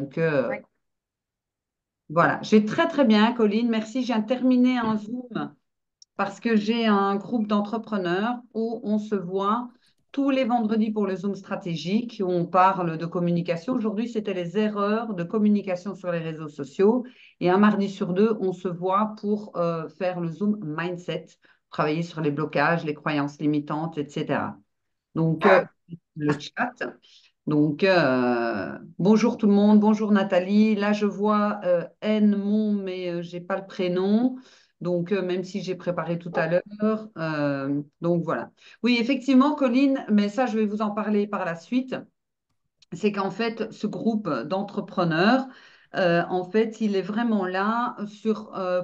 Donc, Ouais. voilà. J'ai très, très bien, Colline. Merci. Je viens de terminer un Zoom parce que j'ai un groupe d'entrepreneurs où on se voit tous les vendredis pour le Zoom stratégique, où on parle de communication. Aujourd'hui, c'était les erreurs de communication sur les réseaux sociaux. Et un mardi sur deux, on se voit pour faire le Zoom mindset, travailler sur les blocages, les croyances limitantes, etc. Donc, Ah, le chat. Donc, bonjour tout le monde, bonjour Nathalie. Là, je vois N, mon, mais j'ai pas le prénom. Donc, même si j'ai préparé tout à l'heure. Donc, voilà. Oui, effectivement, Colline, mais ça, je vais vous en parler par la suite. C'est qu'en fait, ce groupe d'entrepreneurs, en fait, il est vraiment là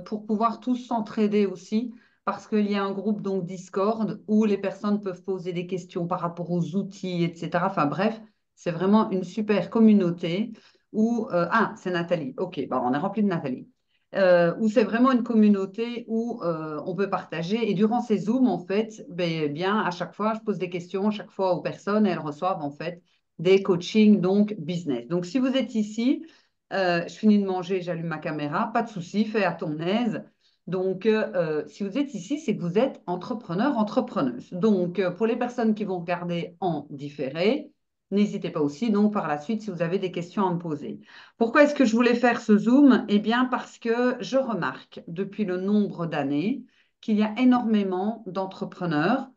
pour pouvoir tous s'entraider aussi, parce qu'il y a un groupe donc Discord où les personnes peuvent poser des questions par rapport aux outils, etc. Enfin bref, c'est vraiment une super communauté ah, c'est Nathalie. OK, bon, on est rempli de Nathalie. Où c'est vraiment une communauté où on peut partager. Et durant ces Zooms, en fait, ben, bien, à chaque fois, je pose des questions, chaque fois aux personnes, et elles reçoivent en fait des coachings donc business. Donc, si vous êtes ici, je finis de manger, j'allume ma caméra, pas de souci, fais à ton aise. Donc, si vous êtes ici, c'est que vous êtes entrepreneur, entrepreneuse. Donc, pour les personnes qui vont regarder en différé, n'hésitez pas aussi, donc, par la suite, si vous avez des questions à me poser. Pourquoi est-ce que je voulais faire ce Zoom? Eh bien, parce que je remarque depuis le nombre d'années qu'il y a énormément d'entrepreneurs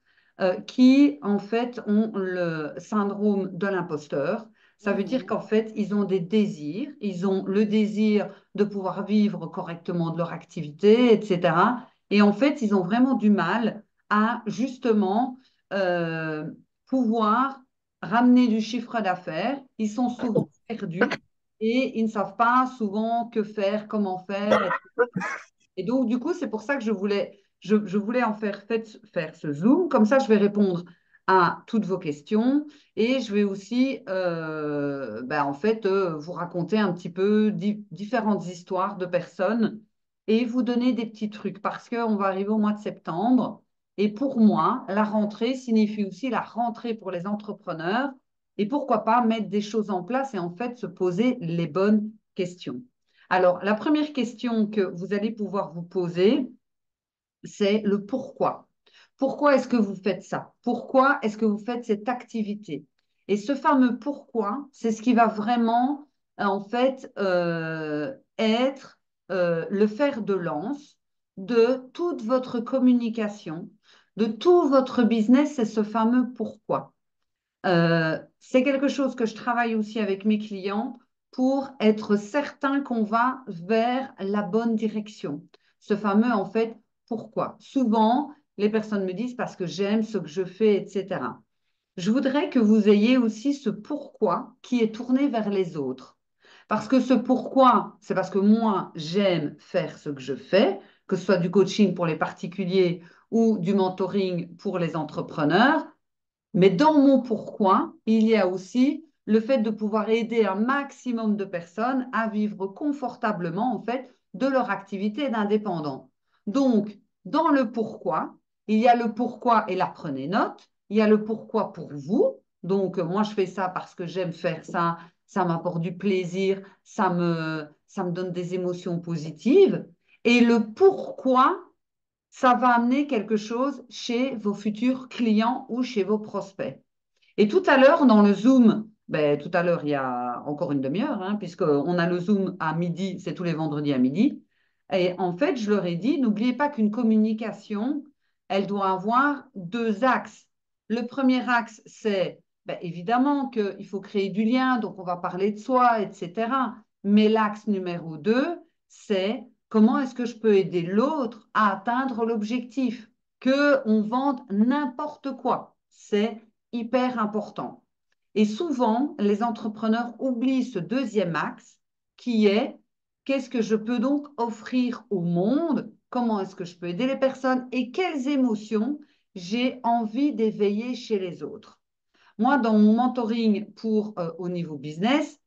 qui, en fait, ont le syndrome de l'imposteur. Ça veut dire mhm. qu'en fait, ils ont des désirs, ils ont le désir de pouvoir vivre correctement de leur activité, etc. Et en fait, ils ont vraiment du mal à justement euh, pouvoir ramener du chiffre d'affaires. Ils sont souvent perdus et ils ne savent pas souvent que faire, comment faire, etc. Et donc, du coup, c'est pour ça que je voulais en faire ce Zoom. Comme ça, je vais répondre à toutes vos questions et je vais aussi, ben, en fait, vous raconter un petit peu différentes histoires de personnes et vous donner des petits trucs parce qu'on va arriver au mois de septembre. Et pour moi, la rentrée signifie aussi la rentrée pour les entrepreneurs. Et pourquoi pas mettre des choses en place et en fait se poser les bonnes questions. Alors, la première question que vous allez pouvoir vous poser, c'est le pourquoi. Pourquoi est-ce que vous faites ça? Pourquoi est-ce que vous faites cette activité? Et ce fameux pourquoi, c'est ce qui va vraiment, en fait, être le fer de lance de toute votre communication, de tout votre business, c'est ce fameux pourquoi. C'est quelque chose que je travaille aussi avec mes clients pour être certain qu'on va vers la bonne direction. Ce fameux, en fait, pourquoi. Souvent, les personnes me disent parce que j'aime ce que je fais, etc. Je voudrais que vous ayez aussi ce pourquoi qui est tourné vers les autres. Parce que ce pourquoi, c'est parce que moi, j'aime faire ce que je fais, que ce soit du coaching pour les particuliers ou du mentoring pour les entrepreneurs. Mais dans mon pourquoi, il y a aussi le fait de pouvoir aider un maximum de personnes à vivre confortablement, en fait, de leur activité d'indépendant. Donc, dans le pourquoi, il y a le pourquoi, et là, prenez note, il y a le pourquoi pour vous. Donc, moi, je fais ça parce que j'aime faire ça, ça m'apporte du plaisir, ça me donne des émotions positives. Et le pourquoi ça va amener quelque chose chez vos futurs clients ou chez vos prospects. Et tout à l'heure, dans le Zoom, ben, tout à l'heure, il y a encore une demi-heure, hein, puisqu'on a le Zoom à midi, c'est tous les vendredis à midi. Et en fait, je leur ai dit, n'oubliez pas qu'une communication, elle doit avoir deux axes. Le premier axe, c'est ben, évidemment qu'il faut créer du lien, donc on va parler de soi, etc. Mais l'axe numéro deux, c'est comment est-ce que je peux aider l'autre à atteindre l'objectif, qu'on vende n'importe quoi. C'est hyper important. Et souvent, les entrepreneurs oublient ce deuxième axe qui est qu'est-ce que je peux donc offrir au monde, comment est-ce que je peux aider les personnes et quelles émotions j'ai envie d'éveiller chez les autres. Moi, dans mon mentoring pour au niveau business,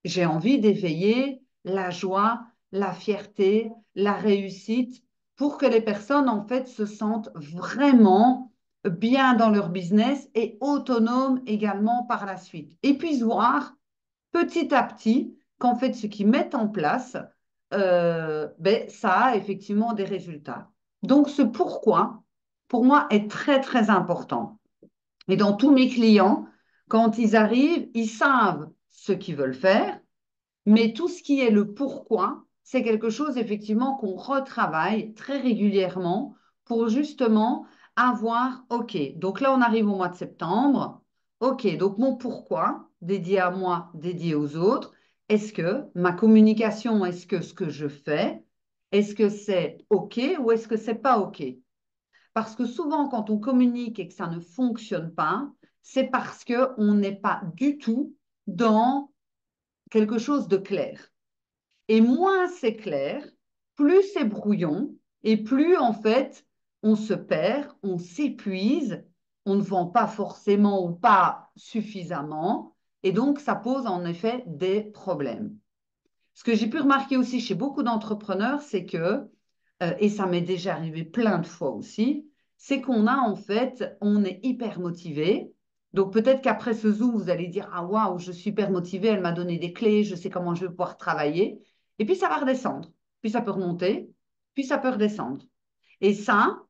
j'ai envie d'éveiller la joie, la fierté, la réussite pour que les personnes, en fait, se sentent vraiment bien dans leur business et autonomes également par la suite. Et puissent voir petit à petit qu'en fait, ce qu'ils mettent en place, ben, ça a effectivement des résultats. Donc, ce pourquoi, pour moi, est très, très important. Et dans tous mes clients, quand ils arrivent, ils savent ce qu'ils veulent faire, mais tout ce qui est le pourquoi, c'est quelque chose effectivement qu'on retravaille très régulièrement pour justement avoir, OK, donc là on arrive au mois de septembre, OK, donc mon pourquoi, dédié à moi, dédié aux autres, est-ce que ma communication, est-ce que ce que je fais, est-ce que c'est OK ou est-ce que c'est pas OK? Parce que souvent, quand on communique et que ça ne fonctionne pas, c'est parce qu'on n'est pas du tout dans quelque chose de clair. Et moins c'est clair, plus c'est brouillon et plus en fait on se perd, on s'épuise, on ne vend pas forcément ou pas suffisamment. Et donc, ça pose en effet des problèmes. Ce que j'ai pu remarquer aussi chez beaucoup d'entrepreneurs, c'est que, et ça m'est déjà arrivé plein de fois aussi, c'est qu'on a en fait, on est hyper motivé. Donc peut-être qu'après ce Zoom, vous allez dire, ah waouh, je suis hyper motivée, elle m'a donné des clés, je sais comment je vais pouvoir travailler. Et puis ça va redescendre. Puis ça peut remonter, puis ça peut redescendre. Et ça,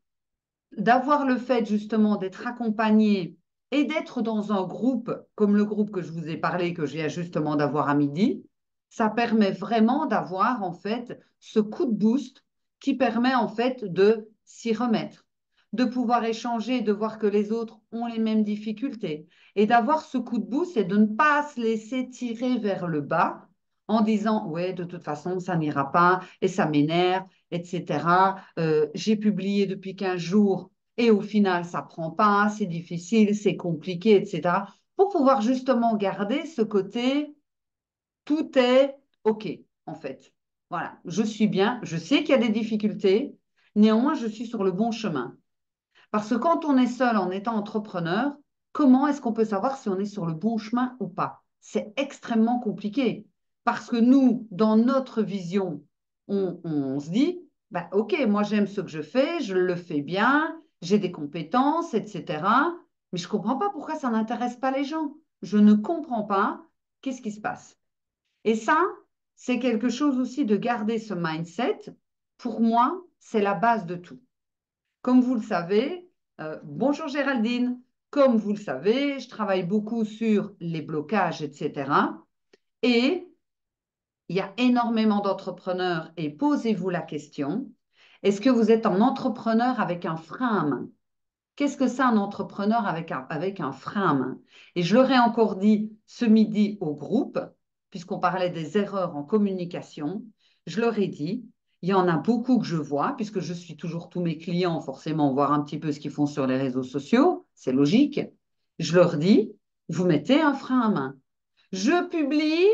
d'avoir le fait justement d'être accompagné et d'être dans un groupe comme le groupe que je vous ai parlé, que je viens justement d'avoir à midi, ça permet vraiment d'avoir en fait ce coup de boost qui permet en fait de s'y remettre, de pouvoir échanger, de voir que les autres ont les mêmes difficultés et d'avoir ce coup de boost et de ne pas se laisser tirer vers le bas en disant ouais, de toute façon, ça n'ira pas et ça m'énerve, etc. J'ai publié depuis 15 jours et au final, ça prend pas, c'est difficile, c'est compliqué, etc. Pour pouvoir justement garder ce côté, tout est OK, en fait. Voilà, je suis bien, je sais qu'il y a des difficultés, néanmoins, je suis sur le bon chemin. Parce que quand on est seul en étant entrepreneur, comment est-ce qu'on peut savoir si on est sur le bon chemin ou pas? C'est extrêmement compliqué. Parce que nous, dans notre vision, on se dit, bah, OK, moi j'aime ce que je fais, je le fais bien, j'ai des compétences, etc. Mais je ne comprends pas pourquoi ça n'intéresse pas les gens. Je ne comprends pas qu'est-ce qui se passe. Et ça, c'est quelque chose aussi de garder ce mindset. Pour moi, c'est la base de tout. Comme vous le savez, bonjour Géraldine, comme vous le savez, je travaille beaucoup sur les blocages, etc. Et il y a énormément d'entrepreneurs et posez-vous la question, est-ce que vous êtes un entrepreneur avec un frein à main? Qu'est-ce que c'est un entrepreneur avec un frein à main? Et je leur ai encore dit ce midi au groupe, puisqu'on parlait des erreurs en communication, je leur ai dit, il y en a beaucoup que je vois, puisque je suis toujours tous mes clients, forcément, voir un petit peu ce qu'ils font sur les réseaux sociaux, c'est logique. Je leur dis, vous mettez un frein à main. Je publie,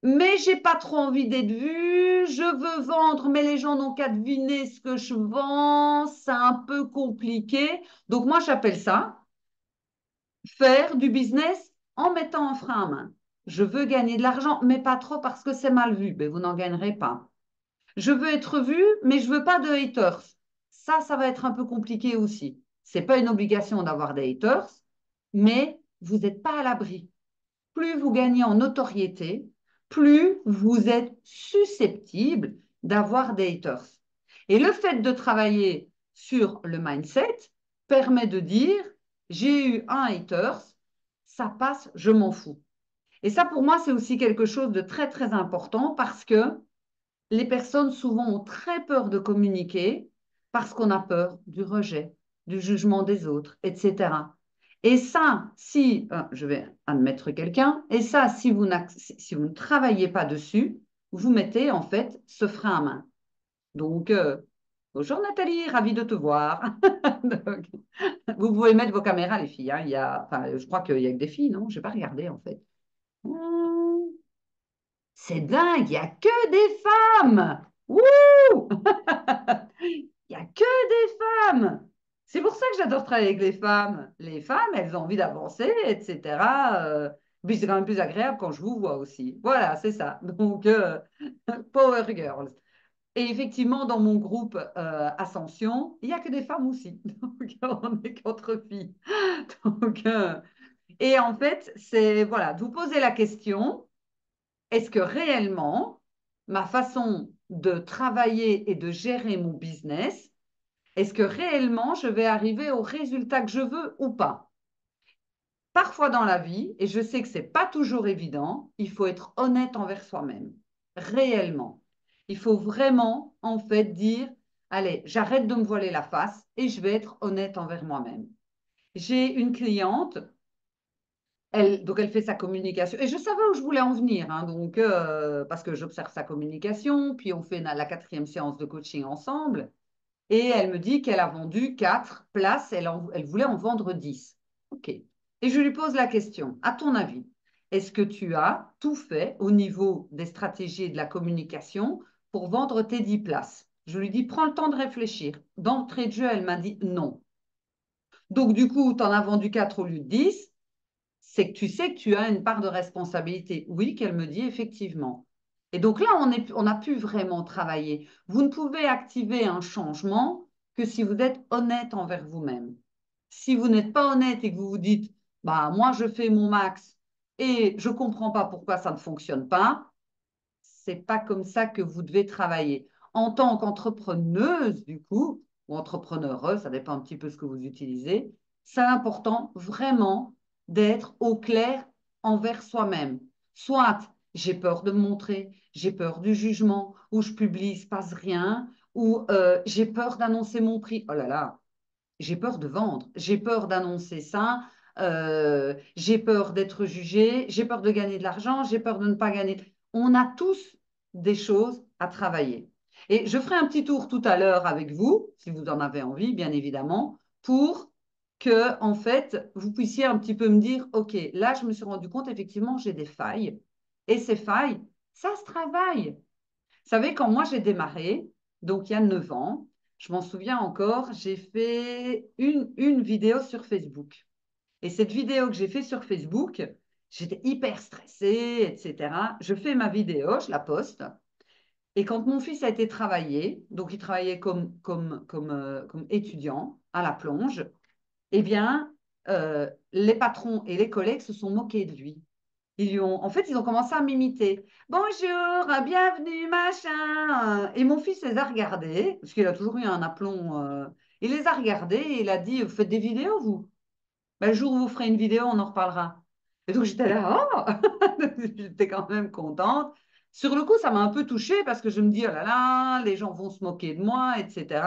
mais j'ai pas trop envie d'être vue. Je veux vendre, mais les gens n'ont qu'à deviner ce que je vends. C'est un peu compliqué. Donc moi, j'appelle ça faire du business en mettant un frein à main. Je veux gagner de l'argent, mais pas trop parce que c'est mal vu. Mais vous n'en gagnerez pas. Je veux être vue, mais je veux pas de haters. Ça va être un peu compliqué aussi. C'est pas une obligation d'avoir des haters, mais vous n'êtes pas à l'abri. Plus vous gagnez en notoriété, plus vous êtes susceptible d'avoir des haters. Et le fait de travailler sur le mindset permet de dire, j'ai eu un haters, ça passe, je m'en fous. Et ça, pour moi, c'est aussi quelque chose de très, très important parce que les personnes souvent ont très peur de communiquer parce qu'on a peur du rejet, du jugement des autres, etc. Et ça, si, je vais admettre quelqu'un, et ça, si vous ne travaillez pas dessus, vous mettez en fait ce frein à main. Donc, bonjour Nathalie, ravie de te voir. Donc, vous pouvez mettre vos caméras, les filles, hein. Je crois qu'il y a que des filles, non? Je n'ai pas regardé en fait. C'est dingue, il n'y a que des femmes. Wouh! Il n'y a que des femmes. C'est pour ça que j'adore travailler avec les femmes. Les femmes, elles ont envie d'avancer, etc. Puis c'est quand même plus agréable quand je vous vois aussi. Voilà, c'est ça. Donc, Power Girls. Et effectivement, dans mon groupe Ascension, il n'y a que des femmes aussi. Donc, on est qu'entre filles. Donc, et en fait, c'est, voilà, de vous poser la question. est-ce que réellement, ma façon de travailler et de gérer mon business, est-ce que réellement je vais arriver au résultat que je veux ou pas? Parfois dans la vie, et je sais que ce n'est pas toujours évident, il faut être honnête envers soi-même, réellement. Il faut vraiment, en fait, dire, allez, j'arrête de me voiler la face et je vais être honnête envers moi-même. J'ai une cliente, donc elle fait sa communication, et je savais où je voulais en venir, hein, donc, parce que j'observe sa communication, puis on fait la quatrième séance de coaching ensemble, et elle me dit qu'elle a vendu 4 places, elle voulait en vendre 10. OK. Et je lui pose la question, à ton avis, est-ce que tu as tout fait au niveau des stratégies et de la communication pour vendre tes 10 places? Je lui dis, prends le temps de réfléchir. D'entrée de jeu, elle m'a dit non. Donc, du coup, tu en as vendu 4 au lieu de 10, c'est que tu sais que tu as une part de responsabilité. Oui, qu'elle me dit effectivement. Et donc là, on a pu vraiment travailler. Vous ne pouvez activer un changement que si vous êtes honnête envers vous-même. Si vous n'êtes pas honnête et que vous vous dites, bah, moi, je fais mon max et je ne comprends pas pourquoi ça ne fonctionne pas, c'est pas comme ça que vous devez travailler. En tant qu'entrepreneuse, du coup, ou entrepreneure, ça dépend un petit peu ce que vous utilisez, c'est important vraiment d'être au clair envers soi-même. Soit j'ai peur de me montrer, j'ai peur du jugement, ou je publie, il ne se passe rien, ou j'ai peur d'annoncer mon prix. Oh là là, j'ai peur de vendre, j'ai peur d'annoncer ça, j'ai peur d'être jugé, j'ai peur de gagner de l'argent, j'ai peur de ne pas gagner. On a tous des choses à travailler. Et je ferai un petit tour tout à l'heure avec vous, si vous en avez envie, bien évidemment, pour que, en fait, vous puissiez un petit peu me dire, OK, là, je me suis rendu compte, effectivement, j'ai des failles. Et ces failles, ça se travaille. Vous savez, quand moi j'ai démarré, donc il y a 9 ans, je m'en souviens encore, j'ai fait une vidéo sur Facebook. Et cette vidéo que j'ai faite sur Facebook, j'étais hyper stressée, etc. Je fais ma vidéo, je la poste. Et quand mon fils a été travaillé, donc il travaillait comme étudiant à la plonge, eh bien, les patrons et les collègues se sont moqués de lui. En fait, ils ont commencé à m'imiter. Bonjour, bienvenue, machin. Et mon fils les a regardés, parce qu'il a toujours eu un aplomb. Il les a regardés et il a dit, vous faites des vidéos, vous? Ben, le jour où vous ferez une vidéo, on en reparlera. Et donc, j'étais là, oh! J'étais quand même contente. Sur le coup, ça m'a un peu touchée parce que je me dis, oh là là, les gens vont se moquer de moi, etc.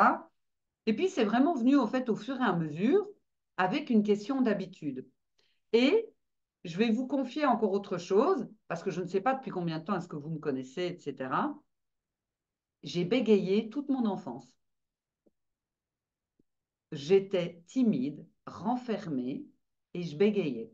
Et puis, c'est vraiment venu, au fait, au fur et à mesure, avec une question d'habitude. Et je vais vous confier encore autre chose, parce que je ne sais pas depuis combien de temps est-ce que vous me connaissez, etc. J'ai bégayé toute mon enfance. J'étais timide, renfermée, et je bégayais.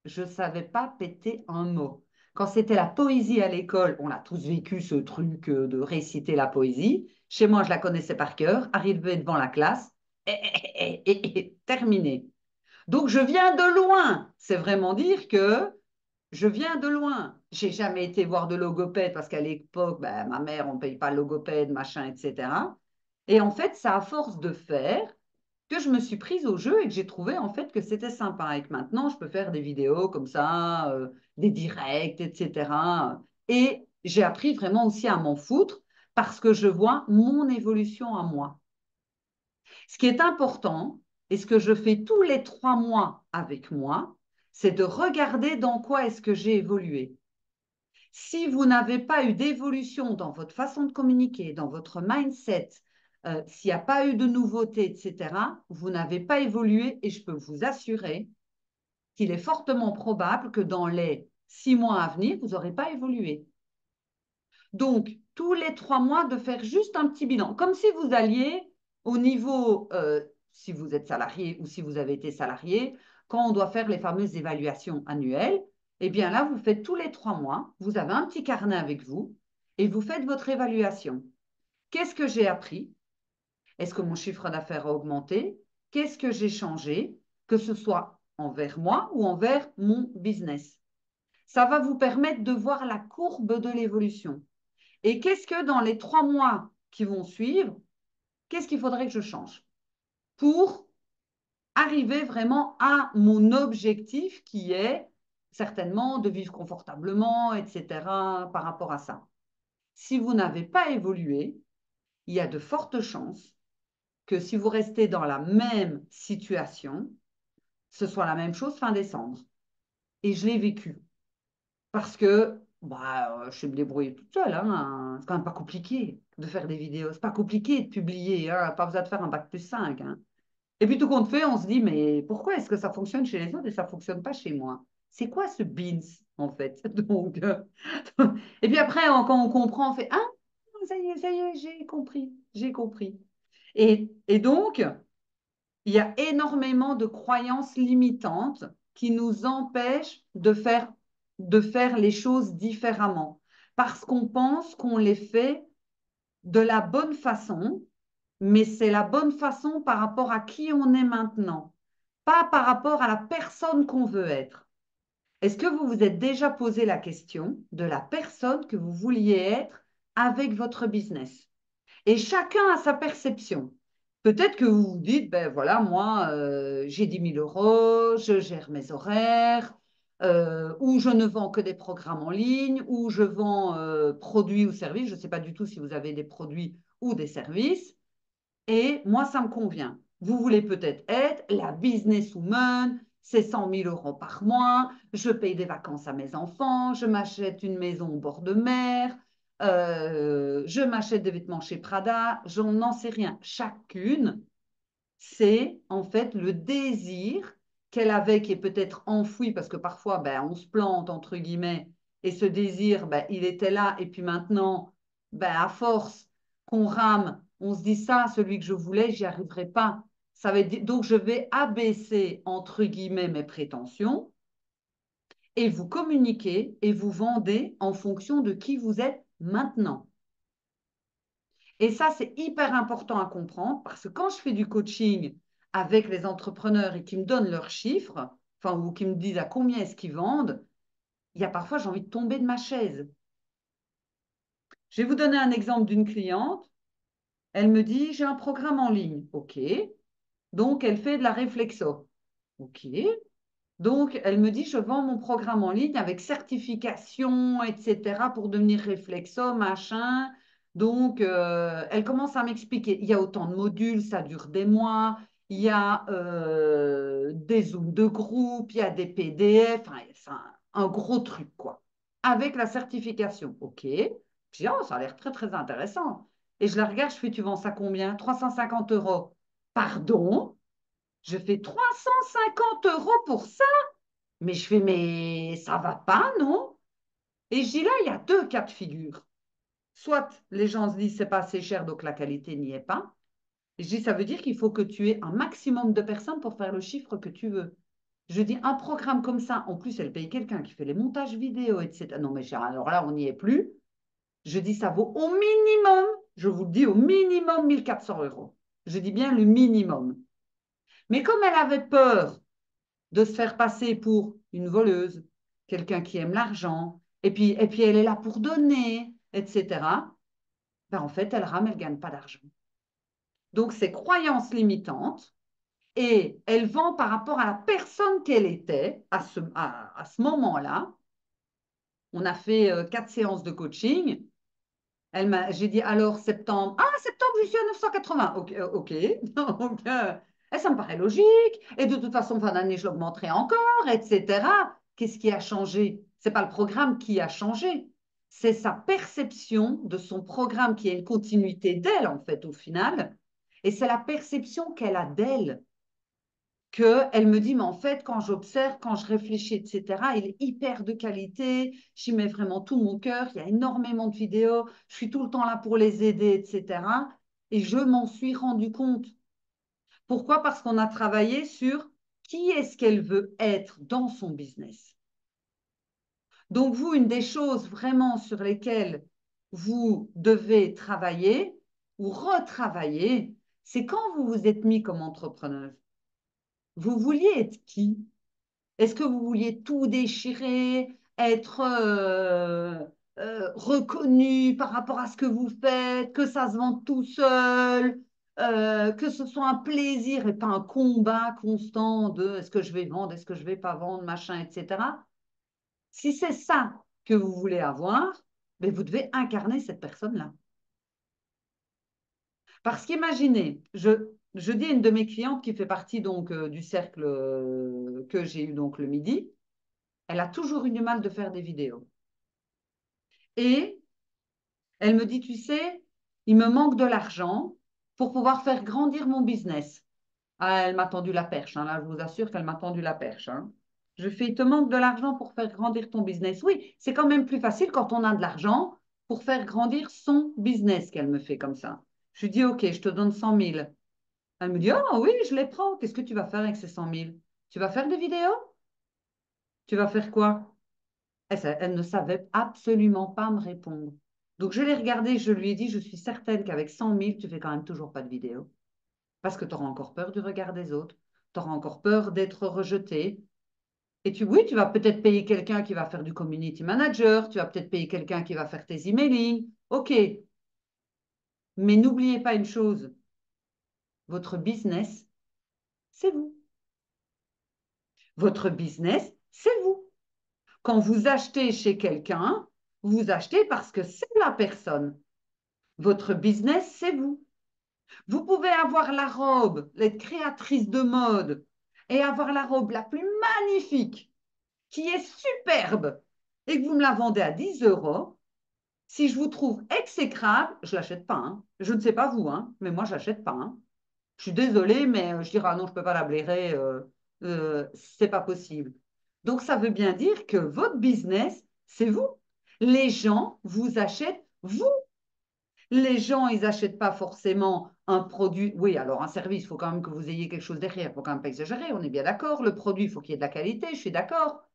Je ne savais pas péter un mot. Quand c'était la poésie à l'école, on a tous vécu ce truc de réciter la poésie. Chez moi, je la connaissais par cœur. Arrivé devant la classe, terminé. Donc, je viens de loin. C'est vraiment dire que je viens de loin. J'ai jamais été voir de logopède parce qu'à l'époque, ben, ma mère, on ne paye pas le logopède, machin, etc. Et en fait, c'est à force de faire que je me suis prise au jeu et que j'ai trouvé en fait que c'était sympa et que maintenant, je peux faire des vidéos comme ça, des directs, etc. Et j'ai appris vraiment aussi à m'en foutre parce que je vois mon évolution à moi. Ce qui est important, et ce que je fais tous les 3 mois avec moi, c'est de regarder dans quoi est-ce que j'ai évolué. Si vous n'avez pas eu d'évolution dans votre façon de communiquer, dans votre mindset, s'il n'y a pas eu de nouveautés, etc., vous n'avez pas évolué et je peux vous assurer qu'il est fortement probable que dans les 6 mois à venir, vous n'aurez pas évolué. Donc, tous les 3 mois, de faire juste un petit bilan, comme si vous alliez au niveau, si vous êtes salarié ou si vous avez été salarié, quand on doit faire les fameuses évaluations annuelles, eh bien là, vous faites tous les 3 mois, vous avez un petit carnet avec vous et vous faites votre évaluation. Qu'est-ce que j'ai appris? Est-ce que mon chiffre d'affaires a augmenté? Qu'est-ce que j'ai changé? Que ce soit envers moi ou envers mon business. Ça va vous permettre de voir la courbe de l'évolution. Et qu'est-ce que dans les 3 mois qui vont suivre, qu'est-ce qu'il faudrait que je change pour arriver vraiment à mon objectif qui est certainement de vivre confortablement, etc., par rapport à ça. Si vous n'avez pas évolué, il y a de fortes chances que si vous restez dans la même situation, ce soit la même chose fin décembre. Et je l'ai vécu. Parce que je sais me débrouiller toute seule. Hein. C'est quand même pas compliqué de faire des vidéos. C'est pas compliqué de publier. Hein. Pas besoin de faire un bac+5. Hein. Et puis tout compte fait, on se dit, mais pourquoi est-ce que ça fonctionne chez les autres et ça fonctionne pas chez moi? C'est quoi ce beans, en fait? Donc, et puis après, quand on comprend, on fait, ah, ça y est, j'ai compris, j'ai compris. Et donc, il y a énormément de croyances limitantes qui nous empêchent de faire les choses différemment parce qu'on pense qu'on les fait de la bonne façon, mais c'est la bonne façon par rapport à qui on est maintenant, pas par rapport à la personne qu'on veut être. Est-ce que vous vous êtes déjà posé la question de la personne que vous vouliez être avec votre business? Et chacun a sa perception. Peut-être que vous vous dites, ben voilà, moi, j'ai 10 000 euros, je gère mes horaires, ou je ne vends que des programmes en ligne, ou je vends produits ou services. Je ne sais pas du tout si vous avez des produits ou des services. Et moi, ça me convient. Vous voulez peut-être être la businesswoman, c'est 100 000 euros par mois, je paye des vacances à mes enfants, je m'achète une maison au bord de mer, je m'achète des vêtements chez Prada, j'en n'en sais rien. Chacune, c'est en fait le désir qu'elle avait qui est peut-être enfoui parce que parfois, ben, on se plante, entre guillemets, et ce désir, ben, il était là, et puis maintenant, ben, à force qu'on rame, on se dit ça, celui que je voulais, j'y arriverai pas. Ça veut dire, donc, je vais abaisser, entre guillemets, mes prétentions et vous communiquez et vous vendez en fonction de qui vous êtes maintenant. Et ça, c'est hyper important à comprendre parce que quand je fais du coaching avec les entrepreneurs et qui me donnent leurs chiffres, enfin, ou qui me disent à combien est-ce qu'ils vendent, il y a parfois, j'ai envie de tomber de ma chaise. Je vais vous donner un exemple d'une cliente. Elle me dit, j'ai un programme en ligne. OK. Donc, elle fait de la réflexo. OK. Donc, elle me dit, je vends mon programme en ligne avec certification, etc., pour devenir réflexo, machin. Donc, elle commence à m'expliquer. Il y a autant de modules, ça dure des mois. Il y a des Zooms de groupe, il y a des PDF. Enfin, c'est un gros truc, quoi. Avec la certification. OK. Je dis, oh, ça a l'air très, très intéressant. Et je la regarde, je fais, tu vends ça combien? 350 euros. Pardon? Je fais 350 € pour ça? Mais je fais, mais ça va pas, non? Et je dis là, il y a deux cas de figure. Soit les gens se disent, c'est pas assez cher, donc la qualité n'y est pas. Et je dis, ça veut dire qu'il faut que tu aies un maximum de personnes pour faire le chiffre que tu veux. Je dis, un programme comme ça, en plus, elle paye quelqu'un qui fait les montages vidéo, etc. Non, mais alors là, on n'y est plus. Je dis, ça vaut au minimum, je vous le dis, au minimum 1 400 €. Je dis bien le minimum. Mais comme elle avait peur de se faire passer pour une voleuse, quelqu'un qui aime l'argent, et puis elle est là pour donner, etc., ben en fait, elle rame, elle ne gagne pas d'argent. Donc, c'est croyances limitantes et elle vend par rapport à la personne qu'elle était à ce moment-là. On a fait 4 séances de coaching. J'ai dit alors septembre. Ah, septembre, je suis à 980. Ok, ok. Donc, ça me paraît logique. Et de toute façon, fin d'année, je l'augmenterai encore, etc. Qu'est-ce qui a changé? C'est pas le programme qui a changé. C'est sa perception de son programme qui est une continuité d'elle, en fait, au final. Et c'est la perception qu'elle a d'elle qu'elle me dit, mais en fait, quand j'observe, quand je réfléchis, etc., il est hyper de qualité, j'y mets vraiment tout mon cœur, il y a énormément de vidéos, je suis tout le temps là pour les aider, etc. Et je m'en suis rendu compte. Pourquoi? Parce qu'on a travaillé sur qui est-ce qu'elle veut être dans son business. Donc, vous, une des choses vraiment sur lesquelles vous devez travailler ou retravailler, c'est quand vous vous êtes mis comme entrepreneuse. Vous vouliez être qui? Est-ce que vous vouliez tout déchirer, être reconnu par rapport à ce que vous faites, que ça se vende tout seul, que ce soit un plaisir et pas un combat constant de est-ce que je vais vendre, est-ce que je vais pas vendre, machin, etc. Si c'est ça que vous voulez avoir, ben vous devez incarner cette personne-là. Parce qu'imaginez, je dis à une de mes clientes qui fait partie donc du cercle que j'ai eu donc le midi, elle a toujours eu du mal de faire des vidéos. Et elle me dit, tu sais, il me manque de l'argent pour pouvoir faire grandir mon business. Ah, elle m'a tendu la perche, hein, là, je vous assure qu'elle m'a tendu la perche. Hein. Je fais, il te manque de l'argent pour faire grandir ton business. Oui, c'est quand même plus facile quand on a de l'argent pour faire grandir son business qu'elle me fait comme ça. Je lui dis, OK, je te donne 100 000. Elle me dit, oh oui, je les prends. Qu'est-ce que tu vas faire avec ces 100 000? Tu vas faire des vidéos? Tu vas faire quoi? Elle ne savait absolument pas me répondre. Donc je l'ai regardée, je lui ai dit, je suis certaine qu'avec 100 000, tu fais quand même toujours pas de vidéo. Parce que tu auras encore peur du regard des autres. Tu auras encore peur d'être rejeté. Et oui, tu vas peut-être payer quelqu'un qui va faire du community manager, tu vas peut-être payer quelqu'un qui va faire tes emailing. OK. Mais n'oubliez pas une chose, votre business, c'est vous. Votre business, c'est vous. Quand vous achetez chez quelqu'un, vous achetez parce que c'est la personne. Votre business, c'est vous. Vous pouvez avoir la robe, être créatrice de mode et avoir la robe la plus magnifique, qui est superbe, et que vous me la vendez à 10 euros. Si je vous trouve exécrable, je ne l'achète pas. Hein. Je ne sais pas vous, hein, mais moi, je ne l'achète pas. Hein. Je suis désolée, mais je dirais, ah non, je ne peux pas la blairer, c'est pas possible. Donc, ça veut bien dire que votre business, c'est vous. Les gens vous achètent vous. Les gens, ils n'achètent pas forcément un produit. Oui, alors un service, il faut quand même que vous ayez quelque chose derrière. Il ne faut quand même pas exagérer, on est bien d'accord. Le produit, il faut qu'il y ait de la qualité, je suis d'accord.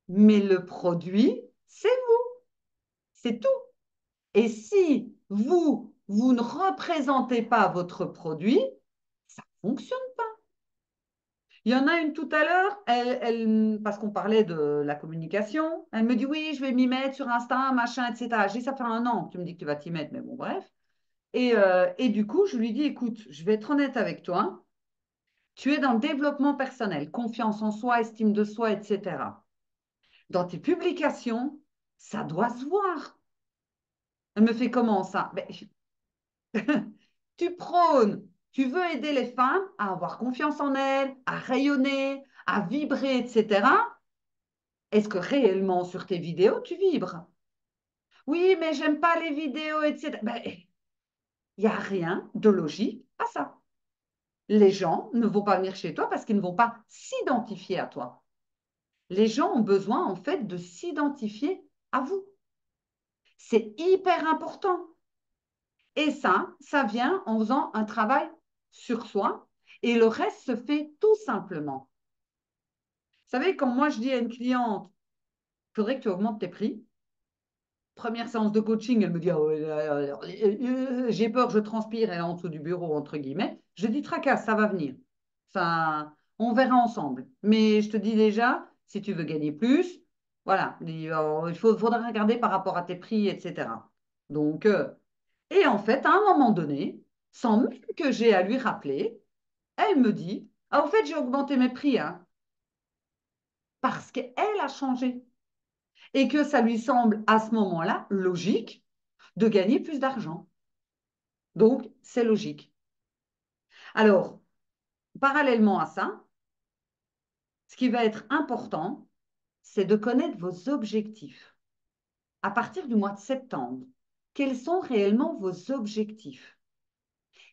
Mais le produit, c'est vous. C'est tout. Et si vous ne représentez pas votre produit, ça ne fonctionne pas. Il y en a une tout à l'heure, parce qu'on parlait de la communication, elle me dit oui, je vais m'y mettre sur Insta, machin, etc. J'ai dit, ça fait 1 an que tu me dis que tu vas t'y mettre, mais bon, bref. Et du coup, je lui dis, écoute, je vais être honnête avec toi, tu es dans le développement personnel, confiance en soi, estime de soi, etc. Dans tes publications, ça doit se voir. Elle me fait comment ça? Ben, tu prônes, tu veux aider les femmes à avoir confiance en elles, à rayonner, à vibrer, etc. Est-ce que réellement sur tes vidéos, tu vibres? Oui, mais j'aime pas les vidéos, etc. Ben, il n'y a rien de logique à ça. Les gens ne vont pas venir chez toi parce qu'ils ne vont pas s'identifier à toi. Les gens ont besoin, en fait, de s'identifier à vous. C'est hyper important. Et ça vient en faisant un travail sur soi et le reste se fait tout simplement. Vous savez, quand moi je dis à une cliente, il faudrait que tu augmentes tes prix, première séance de coaching, elle me dit oh, j'ai peur, je transpire, elle est en dessous du bureau, entre guillemets. Je dis tracasse, ça va venir. Ça, on verra ensemble. Mais je te dis déjà, si tu veux gagner plus, voilà, faudra regarder par rapport à tes prix, etc. Donc, et en fait, à un moment donné, sans même que j'ai à lui rappeler, elle me dit, ah, au fait, j'ai augmenté mes prix, hein, parce qu'elle a changé et que ça lui semble à ce moment-là logique de gagner plus d'argent. Donc, c'est logique. Alors, parallèlement à ça, ce qui va être important, c'est de connaître vos objectifs. À partir du mois de septembre, quels sont réellement vos objectifs?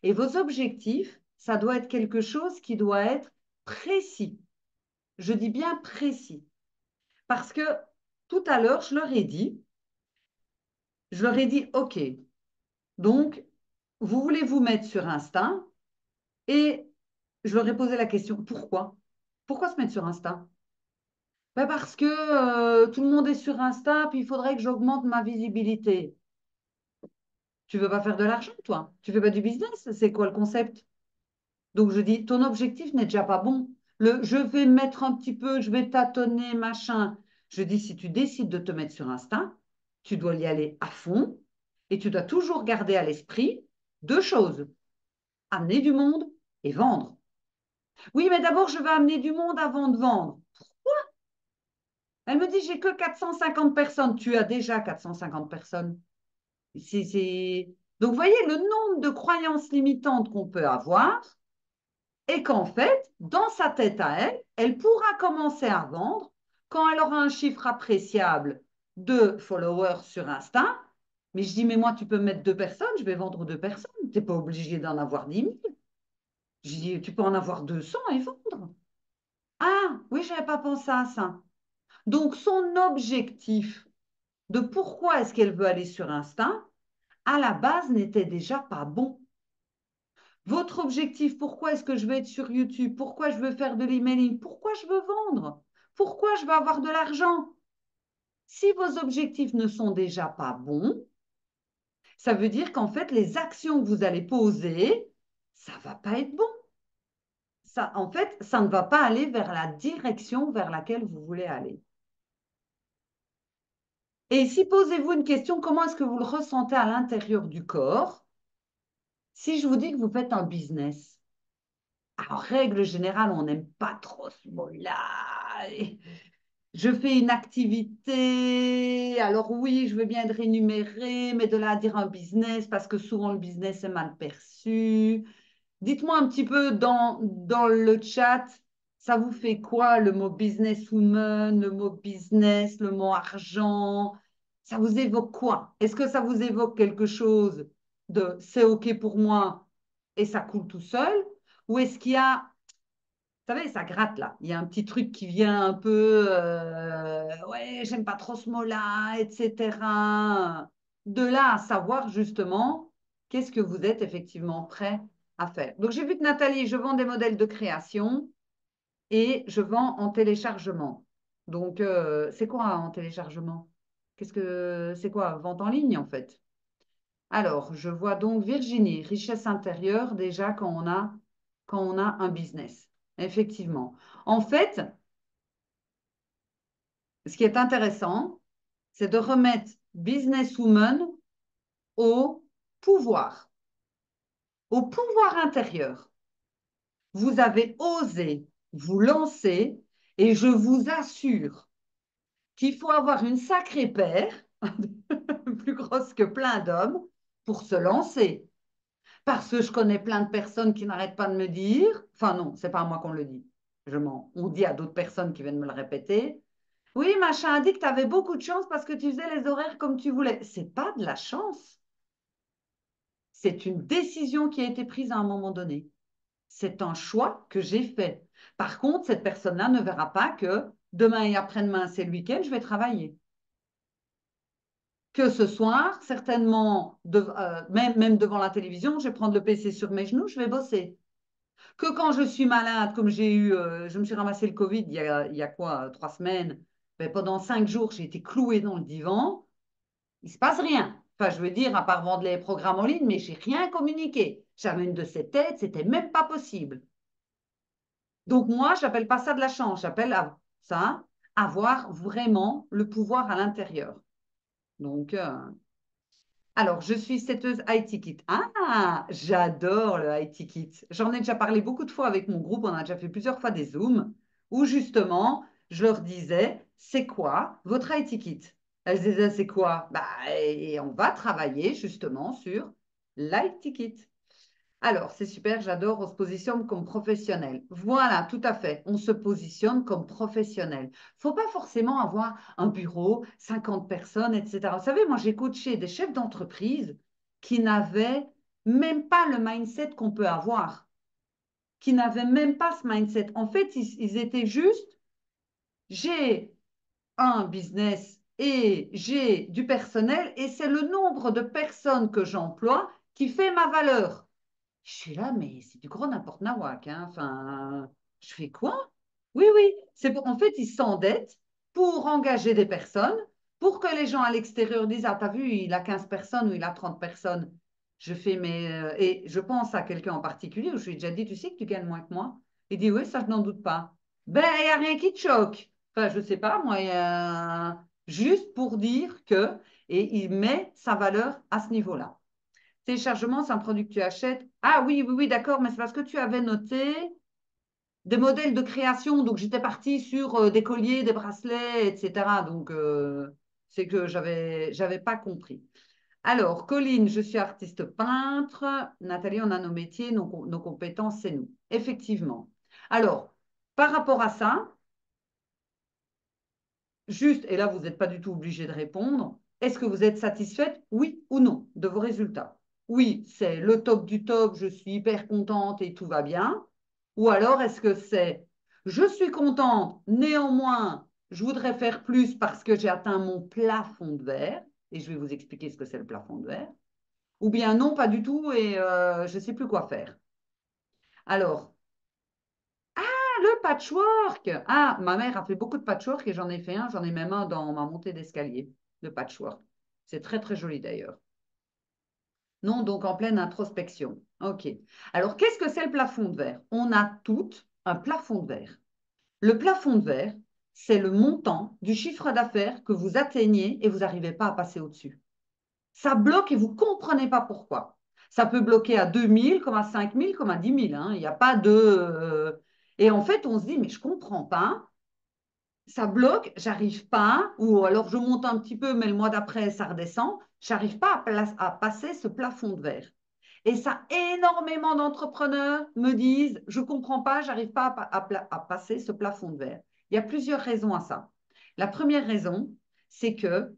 Et vos objectifs, ça doit être quelque chose qui doit être précis. Je dis bien précis. Parce que tout à l'heure, je leur ai dit, OK, donc, vous voulez vous mettre sur Insta et je leur ai posé la question, pourquoi? Pourquoi se mettre sur Insta? Ben parce que tout le monde est sur Insta, puis il faudrait que j'augmente ma visibilité. Tu veux pas faire de l'argent, toi? Tu fais pas du business? C'est quoi le concept? Donc je dis, ton objectif n'est déjà pas bon. Je vais mettre un petit peu, je vais tâtonner, machin. Je dis, si tu décides de te mettre sur Insta, tu dois y aller à fond et tu dois toujours garder à l'esprit deux choses, amener du monde et vendre. Oui, mais d'abord, je vais amener du monde avant de vendre. Elle me dit, j'ai que 450 personnes. Tu as déjà 450 personnes. Donc, vous voyez le nombre de croyances limitantes qu'on peut avoir et qu'en fait, dans sa tête à elle, elle pourra commencer à vendre quand elle aura un chiffre appréciable de followers sur Insta. Mais je dis, mais moi, tu peux mettre 2 personnes, je vais vendre 2 personnes. Tu n'es pas obligé d'en avoir 10 000. Je dis, tu peux en avoir 200 et vendre. Ah, oui, je n'avais pas pensé à ça. Donc, son objectif de pourquoi est-ce qu'elle veut aller sur Insta, à la base, n'était déjà pas bon. Votre objectif, pourquoi est-ce que je veux être sur YouTube? Pourquoi je veux faire de l'emailing? Pourquoi je veux vendre? Pourquoi je veux avoir de l'argent? Si vos objectifs ne sont déjà pas bons, ça veut dire qu'en fait, les actions que vous allez poser, ça ne va pas être bon. Ça, en fait, ça ne va pas aller vers la direction vers laquelle vous voulez aller. Et si posez-vous une question, comment est-ce que vous le ressentez à l'intérieur du corps? Si je vous dis que vous faites un business, en règle générale, on n'aime pas trop ce mot-là. Je fais une activité, alors oui, je veux bien être rémunérée, mais de là à dire un business, parce que souvent le business est mal perçu. Dites-moi un petit peu dans le chat, ça vous fait quoi le mot businesswoman, le mot business, le mot argent? Ça vous évoque quoi? Est-ce que ça vous évoque quelque chose de c'est OK pour moi et ça coule tout seul? Ou est-ce qu'il y a, vous savez, ça gratte là, il y a un petit truc qui vient un peu, ouais, j'aime pas trop ce mot-là, etc. De là à savoir justement qu'est-ce que vous êtes effectivement prêt à faire. Donc, j'ai vu que Nathalie, je vends des modèles de création et je vends en téléchargement. Donc, c'est quoi en téléchargement? Qu'est-ce que c'est quoi? Vente en ligne en fait. Alors, je vois donc Virginie, richesse intérieure déjà quand on a un business. Effectivement. En fait, ce qui est intéressant, c'est de remettre businesswoman au pouvoir, au pouvoir intérieur. Vous avez osé vous lancer et je vous assure qu'il faut avoir une sacrée paire, plus grosse que plein d'hommes, pour se lancer. Parce que je connais plein de personnes qui n'arrêtent pas de me dire, enfin non, c'est pas à moi qu'on le dit, on dit à d'autres personnes qui viennent me le répéter, oui, machin a dit que tu avais beaucoup de chance parce que tu faisais les horaires comme tu voulais. C'est pas de la chance, c'est une décision qui a été prise à un moment donné. C'est un choix que j'ai fait. Par contre, cette personne-là ne verra pas que demain et après-demain, c'est le week-end, je vais travailler. Que ce soir, certainement, même devant la télévision, je vais prendre le PC sur mes genoux, je vais bosser. Que quand je suis malade, comme je me suis ramassé le Covid il y a quoi, 3 semaines, ben, pendant 5 jours, j'ai été clouée dans le divan, il ne se passe rien. Enfin, je veux dire, à part vendre les programmes en ligne, mais j'ai rien communiqué. J'avais une de ces têtes, c'était même pas possible. Donc moi, j'appelle pas ça de la chance, j'appelle ça avoir vraiment le pouvoir à l'intérieur. Donc, alors, je suis setteuse IT Kit. Ah, j'adore le IT Kit. J'en ai déjà parlé beaucoup de fois avec mon groupe. On a déjà fait plusieurs fois des Zooms où justement, je leur disais, c'est quoi votre IT Kit? Elles disaient, c'est quoi? Bah, et on va travailler justement sur l'IT Kit. Alors, c'est super, j'adore, on se positionne comme professionnel. Voilà, tout à fait, on se positionne comme professionnel. Il ne faut pas forcément avoir un bureau, 50 personnes, etc. Vous savez, moi, j'ai coaché des chefs d'entreprise qui n'avaient même pas le mindset qu'on peut avoir, qui n'avaient même pas ce mindset. En fait, ils étaient juste, j'ai un business et j'ai du personnel et c'est le nombre de personnes que j'emploie qui fait ma valeur. Je suis là, mais c'est du gros n'importe nawak, hein. Enfin, je fais quoi? Oui, oui. En fait, ils s'endettent pour engager des personnes, pour que les gens à l'extérieur disent, ah, t'as vu, il a 15 personnes ou il a 30 personnes. Je fais, mais... et je pense à quelqu'un en particulier où je lui ai déjà dit, tu sais que tu gagnes moins que moi? Il dit, oui, ça, je n'en doute pas. Ben, il n'y a rien qui te choque. Enfin, je ne sais pas, moi, juste pour dire que... Et il met sa valeur à ce niveau-là. Téléchargement, c'est un produit que tu achètes. Ah oui, oui, oui, d'accord, mais c'est parce que tu avais noté. des modèles de création. Donc, j'étais partie sur des colliers, des bracelets, etc. Donc, c'est que j'avais pas compris. Alors, Colline, je suis artiste peintre. Nathalie, on a nos métiers, nos compétences, c'est nous. Effectivement. Alors, par rapport à ça, juste, et là, vous n'êtes pas du tout obligé de répondre, est-ce que vous êtes satisfaite, oui ou non, de vos résultats? Oui, c'est le top du top, je suis hyper contente et tout va bien. Ou alors, est-ce que c'est, je suis contente, néanmoins, je voudrais faire plus parce que j'ai atteint mon plafond de verre, et je vais vous expliquer ce que c'est le plafond de verre. Ou bien non, pas du tout, et je ne sais plus quoi faire. Alors, le patchwork. Ah, ma mère a fait beaucoup de patchwork et j'en ai fait un, j'en ai même un dans ma montée d'escalier, de patchwork. C'est très, très joli d'ailleurs. Non, donc en pleine introspection. OK. Alors, qu'est-ce que c'est le plafond de verre? On a toutes un plafond de verre. Le plafond de verre, c'est le montant du chiffre d'affaires que vous atteignez et vous n'arrivez pas à passer au-dessus. Ça bloque et vous ne comprenez pas pourquoi. Ça peut bloquer à 2 000, comme à 5 000, comme à 10 000. Hein. Il n'y a pas de... Et en fait, on se dit, mais je ne comprends pas. Ça bloque, j'arrive pas, ou alors je monte un petit peu, mais le mois d'après, ça redescend. J'arrive pas à passer ce plafond de verre. Et ça, énormément d'entrepreneurs me disent, je ne comprends pas, j'arrive pas à passer ce plafond de verre. Il y a plusieurs raisons à ça. La première raison, c'est que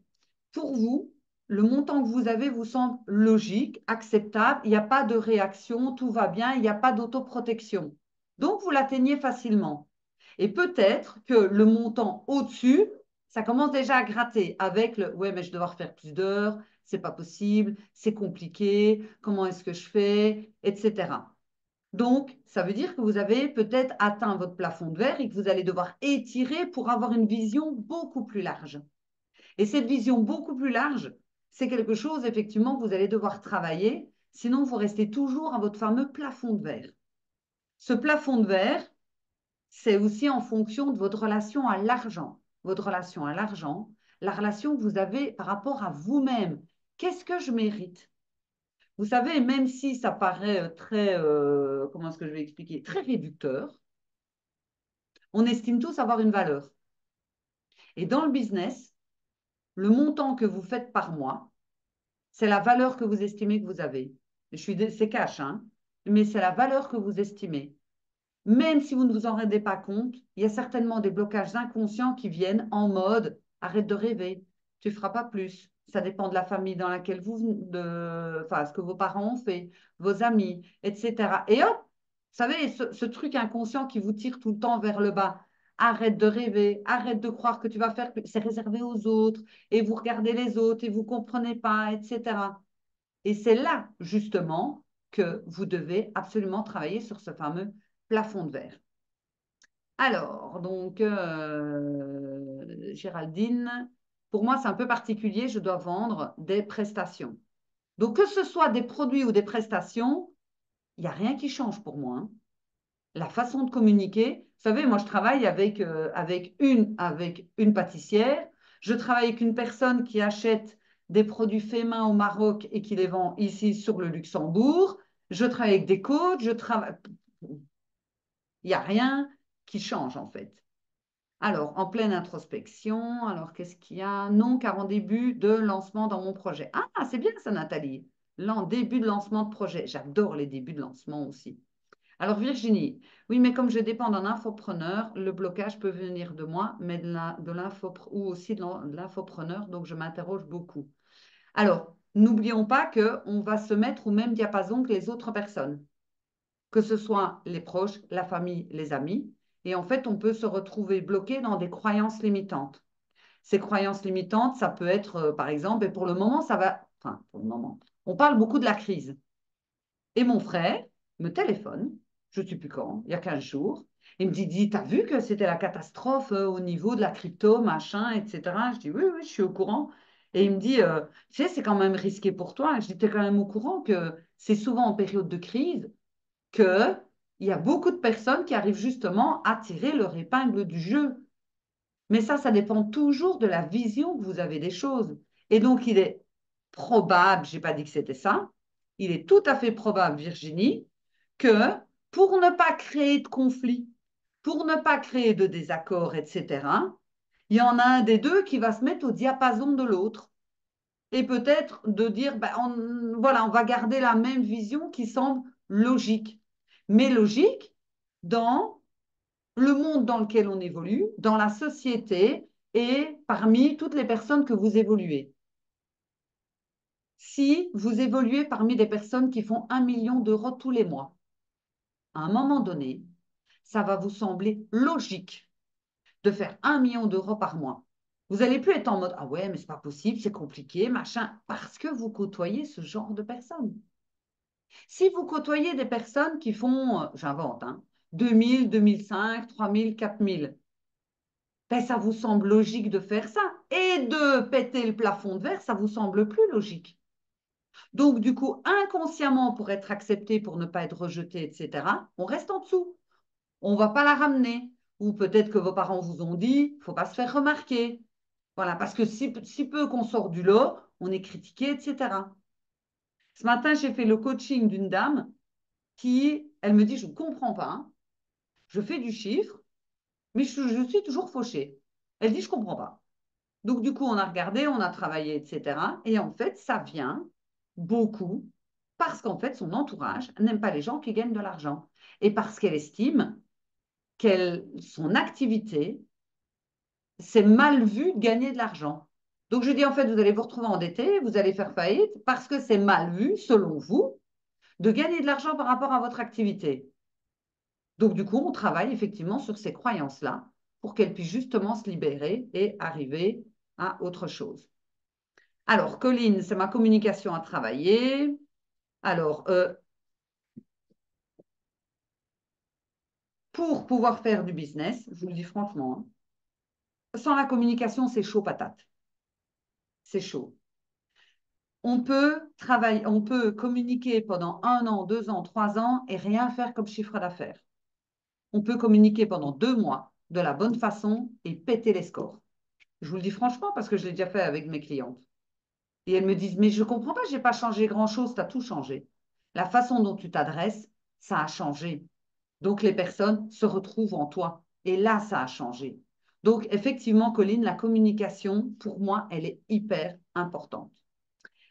pour vous, le montant que vous avez vous semble logique, acceptable, il n'y a pas de réaction, tout va bien, il n'y a pas d'autoprotection. Donc, vous l'atteignez facilement. Et peut-être que le montant au-dessus, ça commence déjà à gratter avec le ouais, mais je vais devoir faire plus d'heures, c'est pas possible, c'est compliqué, comment est-ce que je fais, etc. Donc, ça veut dire que vous avez peut-être atteint votre plafond de verre et que vous allez devoir étirer pour avoir une vision beaucoup plus large. Et cette vision beaucoup plus large, c'est quelque chose effectivement que vous allez devoir travailler, sinon vous restez toujours à votre fameux plafond de verre. Ce plafond de verre, c'est aussi en fonction de votre relation à l'argent. Votre relation à l'argent, la relation que vous avez par rapport à vous-même. Qu'est-ce que je mérite? Vous savez, même si ça paraît très, comment est-ce que je vais expliquer, très réducteur, on estime tous avoir une valeur. Et dans le business, le montant que vous faites par mois, c'est la valeur que vous estimez que vous avez. C'est cash, hein, mais c'est la valeur que vous estimez. Même si vous ne vous en rendez pas compte, il y a certainement des blocages inconscients qui viennent en mode arrête de rêver, tu ne feras pas plus. Ça dépend de la famille dans laquelle enfin, ce que vos parents ont fait, vos amis, etc. Et hop, vous savez, ce truc inconscient qui vous tire tout le temps vers le bas. Arrête de rêver, arrête de croire que tu vas faire, c'est réservé aux autres, et vous regardez les autres et vous ne comprenez pas, etc. Et c'est là, justement, que vous devez absolument travailler sur ce fameux plafond de verre. Alors, donc, Géraldine, pour moi, c'est un peu particulier, je dois vendre des prestations. Donc, que ce soit des produits ou des prestations, il n'y a rien qui change pour moi. Hein. La façon de communiquer, vous savez, moi, je travaille avec une pâtissière, je travaille avec une personne qui achète des produits faits main au Maroc et qui les vend ici sur le Luxembourg, je travaille avec des coachs, je travaille... Il n'y a rien qui change, en fait. Alors, en pleine introspection, alors qu'est-ce qu'il y a? Non, car en début de lancement dans mon projet. Ah, c'est bien ça, Nathalie. Là, début de lancement de projet. J'adore les débuts de lancement aussi. Alors, Virginie, oui, mais comme je dépends d'un infopreneur, le blocage peut venir de moi, mais ou aussi de l'infopreneur, donc je m'interroge beaucoup. Alors, n'oublions pas qu'on va se mettre au même diapason que les autres personnes, que ce soit les proches, la famille, les amis. Et en fait, on peut se retrouver bloqué dans des croyances limitantes. Ces croyances limitantes, ça peut être, par exemple, et pour le moment, ça va, enfin, pour le moment, on parle beaucoup de la crise. Et mon frère me téléphone, je ne sais plus quand, il y a 15 jours. Il me dit, t'as vu que c'était la catastrophe au niveau de la crypto, machin, etc. Je dis, oui, oui, je suis au courant. Et il me dit, tu sais, c'est quand même risqué pour toi. Je dis, t'es quand même au courant que c'est souvent en période de crise qu'il y a beaucoup de personnes qui arrivent justement à tirer leur épingle du jeu. Mais ça dépend toujours de la vision que vous avez des choses. Et donc, il est probable, je n'ai pas dit que c'était ça, il est tout à fait probable, Virginie, que pour ne pas créer de conflit, pour ne pas créer de désaccords, etc., il y en a un des deux qui va se mettre au diapason de l'autre. Et peut-être de dire, ben, voilà, on va garder la même vision qui semble logique. Mais logique dans le monde dans lequel on évolue, dans la société et parmi toutes les personnes que vous évoluez. Si vous évoluez parmi des personnes qui font 1 million d'euros tous les mois, à un moment donné, ça va vous sembler logique de faire 1 million d'euros par mois. Vous n'allez plus être en mode ah ouais, mais c'est pas possible, c'est compliqué, machin, parce que vous côtoyez ce genre de personnes. Si vous côtoyez des personnes qui font, j'invente, hein, 2000, 2005, 3000, 4000, ben, ça vous semble logique de faire ça. Et de péter le plafond de verre, ça vous semble plus logique. Donc, du coup, inconsciemment, pour être accepté, pour ne pas être rejeté, etc., on reste en dessous. On ne va pas la ramener. Ou peut-être que vos parents vous ont dit, il ne faut pas se faire remarquer. Voilà, parce que si peu qu'on sort du lot, on est critiqué, etc. Ce matin, j'ai fait le coaching d'une dame qui, elle me dit, je ne comprends pas, hein. Je fais du chiffre, mais je suis toujours fauchée. Elle dit, je ne comprends pas. Donc, du coup, on a regardé, on a travaillé, etc. Et en fait, ça vient beaucoup parce qu'en fait, son entourage n'aime pas les gens qui gagnent de l'argent. Et parce qu'elle estime que son activité, c'est mal vu de gagner de l'argent. Donc, je dis, en fait, vous allez vous retrouver endetté, vous allez faire faillite parce que c'est mal vu, selon vous, de gagner de l'argent par rapport à votre activité. Donc, du coup, on travaille effectivement sur ces croyances-là pour qu'elles puissent justement se libérer et arriver à autre chose. Alors, Colline, c'est ma communication à travailler. Alors, pour pouvoir faire du business, je vous le dis franchement, hein, sans la communication, c'est chaud patate. C'est chaud. On peut travailler, on peut communiquer pendant 1 an, 2 ans, 3 ans et rien faire comme chiffre d'affaires. On peut communiquer pendant 2 mois de la bonne façon et péter les scores. Je vous le dis franchement parce que je l'ai déjà fait avec mes clientes. Et elles me disent, mais je ne comprends pas, je n'ai pas changé grand-chose, tu as tout changé. La façon dont tu t'adresses, ça a changé. Donc, les personnes se retrouvent en toi. Et là, ça a changé. Donc, effectivement, Colline, la communication, pour moi, elle est hyper importante.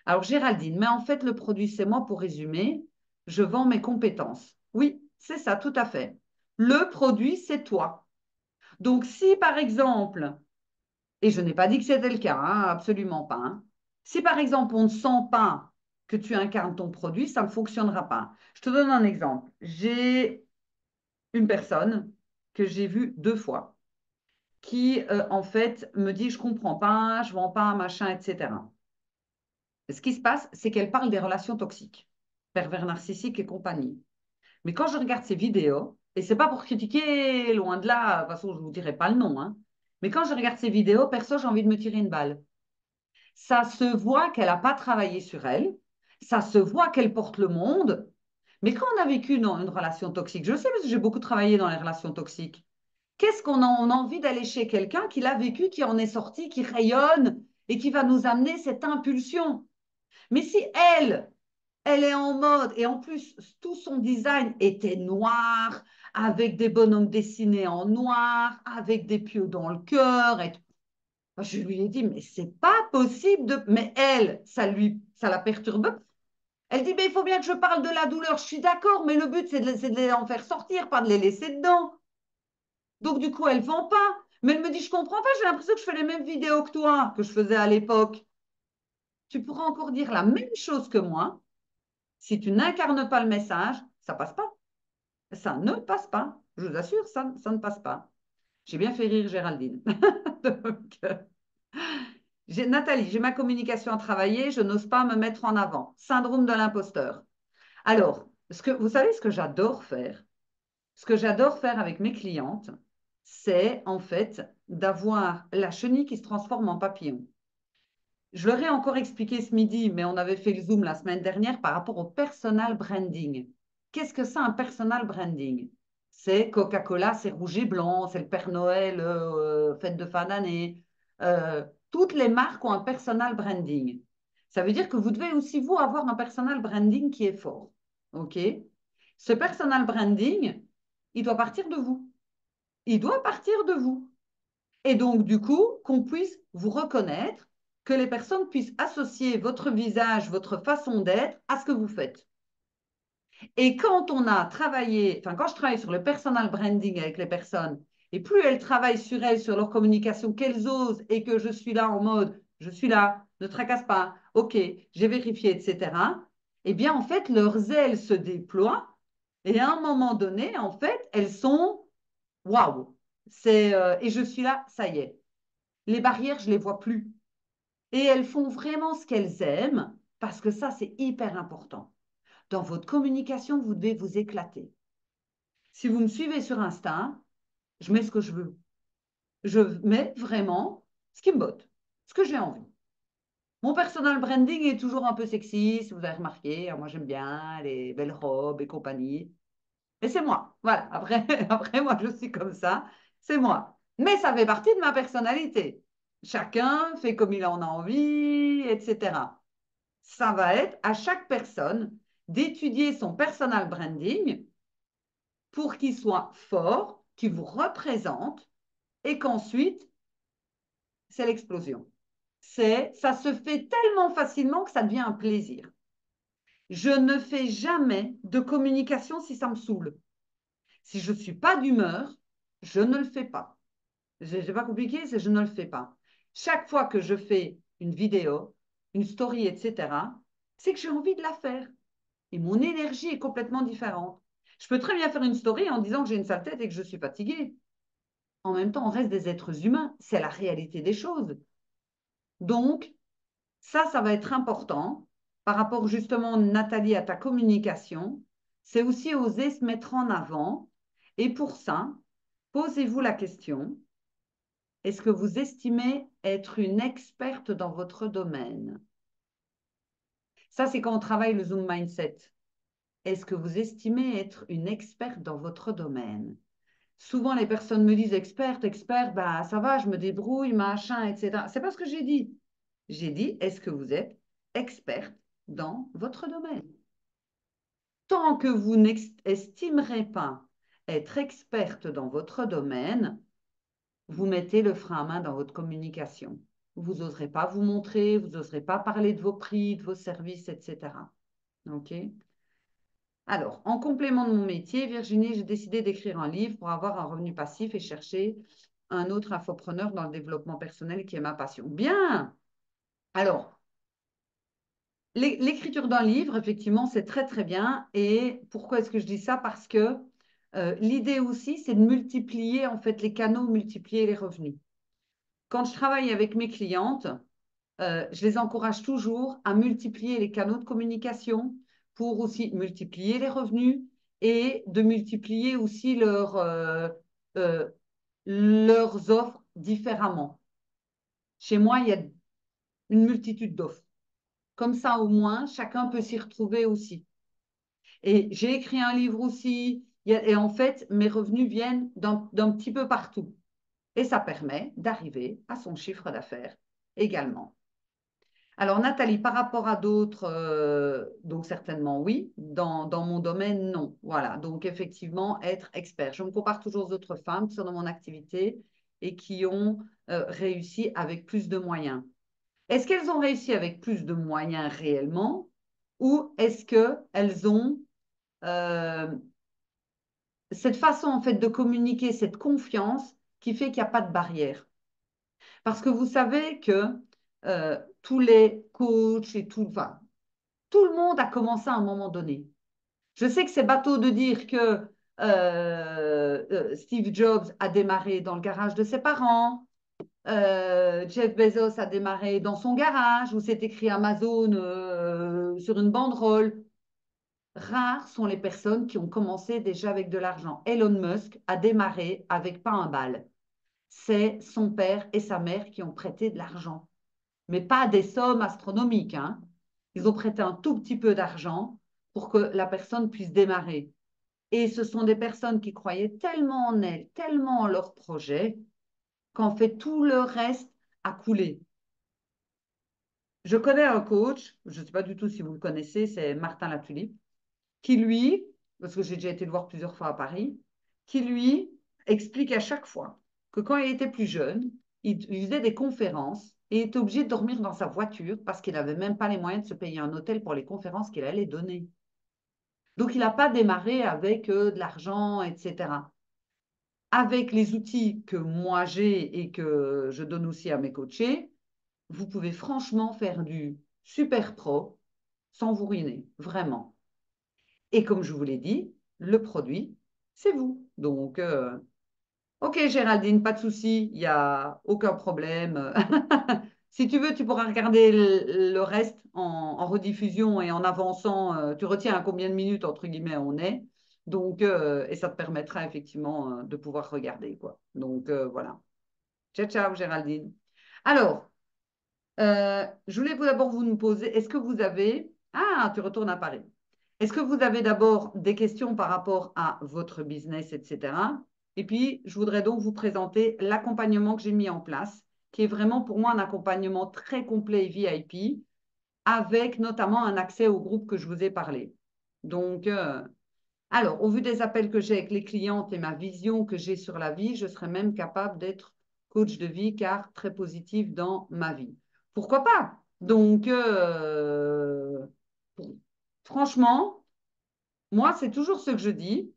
Alors, Géraldine, mais en fait, le produit, c'est moi pour résumer. Je vends mes compétences. Oui, c'est ça, tout à fait. Le produit, c'est toi. Donc, si par exemple, et je n'ai pas dit que c'était le cas, hein, absolument pas, hein, si par exemple, on ne sent pas que tu incarnes ton produit, ça ne fonctionnera pas. Je te donne un exemple. J'ai une personne que j'ai vue 2 fois qui, en fait, me dit, je ne comprends pas, je ne vends pas, machin, etc. Ce qui se passe, c'est qu'elle parle des relations toxiques, pervers narcissiques et compagnie. Mais quand je regarde ces vidéos, et c'est pas pour critiquer, loin de là, de toute façon, je ne vous dirai pas le nom, hein, mais quand je regarde ces vidéos, perso, j'ai envie de me tirer une balle. Ça se voit qu'elle n'a pas travaillé sur elle, ça se voit qu'elle porte le monde, mais quand on a vécu une relation toxique, je sais parce que j'ai beaucoup travaillé dans les relations toxiques, qu'est-ce qu'on a, on a envie d'aller chez quelqu'un qui l'a vécu, qui en est sorti, qui rayonne et qui va nous amener cette impulsion. Mais si elle est en mode, et en plus, tout son design était noir, avec des bonhommes dessinés en noir, avec des pieux dans le cœur. Et je lui ai dit, mais c'est pas possible de. Mais elle, ça la perturbe. Elle dit, mais il faut bien que je parle de la douleur. Je suis d'accord, mais le but, c'est de les en faire sortir, pas de les laisser dedans. Donc, du coup, elle ne vend pas. Mais elle me dit, je comprends pas, j'ai l'impression que je fais les mêmes vidéos que toi, que je faisais à l'époque. Tu pourras encore dire la même chose que moi. Si tu n'incarnes pas le message, ça passe pas. Ça ne passe pas. Je vous assure, ça ne passe pas. J'ai bien fait rire Géraldine. Donc, Nathalie, j'ai ma communication à travailler, je n'ose pas me mettre en avant. Syndrome de l'imposteur. Alors, vous savez ce que j'adore faire? Ce que j'adore faire avec mes clientes, c'est en fait d'avoir la chenille qui se transforme en papillon. Je leur ai encore expliqué ce midi, mais on avait fait le Zoom la semaine dernière par rapport au personal branding. Qu'est-ce que c'est un personal branding? C'est Coca-Cola, c'est rouge et blanc, c'est le Père Noël, fête de fin d'année. Toutes les marques ont un personal branding. Ça veut dire que vous devez aussi, vous, avoir un personal branding qui est fort. OK? Ce personal branding, il doit partir de vous. Il doit partir de vous. Et donc, du coup, qu'on puisse vous reconnaître, que les personnes puissent associer votre visage, votre façon d'être à ce que vous faites. Et quand on a travaillé, enfin, quand je travaille sur le personal branding avec les personnes, et plus elles travaillent sur elles, sur leur communication, qu'elles osent, et que je suis là en mode, je suis là, ne tracasse pas, ok, j'ai vérifié, etc., eh bien, en fait, leurs ailes se déploient, et à un moment donné, en fait, elles sont, waouh, et je suis là, ça y est. Les barrières, je ne les vois plus. Et elles font vraiment ce qu'elles aiment, parce que ça, c'est hyper important. Dans votre communication, vous devez vous éclater. Si vous me suivez sur Insta, je mets ce que je veux. Je mets vraiment ce qui me botte, ce que j'ai envie. Mon personal branding est toujours un peu sexy, si vous avez remarqué. Moi, j'aime bien les belles robes et compagnie. Et c'est moi. Voilà. Après, après, moi, je suis comme ça. C'est moi. Mais ça fait partie de ma personnalité. Chacun fait comme il en a envie, etc. Ça va être à chaque personne d'étudier son personal branding pour qu'il soit fort, qu'il vous représente et qu'ensuite, c'est l'explosion. Ça se fait tellement facilement que ça devient un plaisir. Je ne fais jamais de communication si ça me saoule. Si je ne suis pas d'humeur, je ne le fais pas. C'est pas compliqué, c'est je ne le fais pas. Chaque fois que je fais une vidéo, une story, etc., c'est que j'ai envie de la faire. Et mon énergie est complètement différente. Je peux très bien faire une story en disant que j'ai une sale tête et que je suis fatiguée. En même temps, on reste des êtres humains. C'est la réalité des choses. Donc, ça va être important par rapport justement, Nathalie, à ta communication. C'est aussi oser se mettre en avant. Et pour ça, posez-vous la question, est-ce que vous estimez être une experte dans votre domaine? Ça, c'est quand on travaille le Zoom Mindset. Est-ce que vous estimez être une experte dans votre domaine? Souvent, les personnes me disent experte, experte, bah, ça va, je me débrouille, machin, etc. C'est pas ce que j'ai dit. J'ai dit, est-ce que vous êtes experte dans votre domaine? Tant que vous n'estimerez pas être experte dans votre domaine, vous mettez le frein à main dans votre communication. Vous n'oserez pas vous montrer, vous n'oserez pas parler de vos prix, de vos services, etc. OK? Alors, en complément de mon métier, Virginie, j'ai décidé d'écrire un livre pour avoir un revenu passif et chercher un autre infopreneur dans le développement personnel qui est ma passion. Bien! Alors, l'écriture d'un livre, effectivement, c'est très, très bien. Et pourquoi est-ce que je dis ça? Parce que l'idée aussi, c'est de multiplier, en fait, les canaux, multiplier les revenus. Quand je travaille avec mes clientes, je les encourage toujours à multiplier les canaux de communication pour aussi multiplier les revenus et de multiplier aussi euh, leurs offres différemment. Chez moi, il y a une multitude d'offres. Comme ça, au moins, chacun peut s'y retrouver aussi. Et j'ai écrit un livre aussi, et en fait, mes revenus viennent d'un petit peu partout. Et ça permet d'arriver à son chiffre d'affaires également. Alors, Nathalie, par rapport à d'autres, donc certainement oui, dans mon domaine, non. Voilà, donc effectivement, être expert. Je me compare toujours aux autres femmes qui sont dans mon activité et qui ont réussi avec plus de moyens. Est-ce qu'elles ont réussi avec plus de moyens réellement ou est-ce qu'elles ont euh, cette façon en fait de communiquer, cette confiance qui fait qu'il n'y a pas de barrière? Parce que vous savez que tous les coachs et tout, enfin, tout le monde a commencé à un moment donné. Je sais que c'est bateau de dire que Steve Jobs a démarré dans le garage de ses parents, Jeff Bezos a démarré dans son garage où c'est écrit Amazon sur une banderole. Rares sont les personnes qui ont commencé déjà avec de l'argent. Elon Musk a démarré avec pas un bal. C'est son père et sa mère qui ont prêté de l'argent, mais pas des sommes astronomiques, hein. Ils ont prêté un tout petit peu d'argent pour que la personne puisse démarrer. Et ce sont des personnes qui croyaient tellement en elles, tellement en leur projet, qu'en fait tout le reste a coulé. Je connais un coach, je ne sais pas du tout si vous le connaissez, c'est Martin Latulippe, qui lui, parce que j'ai déjà été le voir plusieurs fois à Paris, qui lui explique à chaque fois que quand il était plus jeune, il faisait des conférences et était obligé de dormir dans sa voiture parce qu'il n'avait même pas les moyens de se payer un hôtel pour les conférences qu'il allait donner. Donc, il n'a pas démarré avec de l'argent, etc. Avec les outils que moi j'ai et que je donne aussi à mes coachés, vous pouvez franchement faire du super pro sans vous ruiner, vraiment. Et comme je vous l'ai dit, le produit, c'est vous. Donc, ok, Géraldine, pas de souci, il n'y a aucun problème. Si tu veux, tu pourras regarder le reste en rediffusion et en avançant. Tu retiens à combien de minutes, entre guillemets, on est. Donc, et ça te permettra effectivement de pouvoir regarder, quoi. Donc, voilà. Ciao, ciao, Géraldine. Alors, je voulais vous d'abord vous nous poser, est-ce que vous avez... Ah, tu retournes à Paris. Est-ce que vous avez d'abord des questions par rapport à votre business, etc. Et puis, je voudrais donc vous présenter l'accompagnement que j'ai mis en place, qui est vraiment pour moi un accompagnement très complet et VIP, avec notamment un accès au groupe que je vous ai parlé. Donc, alors, au vu des appels que j'ai avec les clientes et ma vision que j'ai sur la vie, je serais même capable d'être coach de vie car très positive dans ma vie. Pourquoi pas? Donc, franchement, moi, c'est toujours ce que je dis.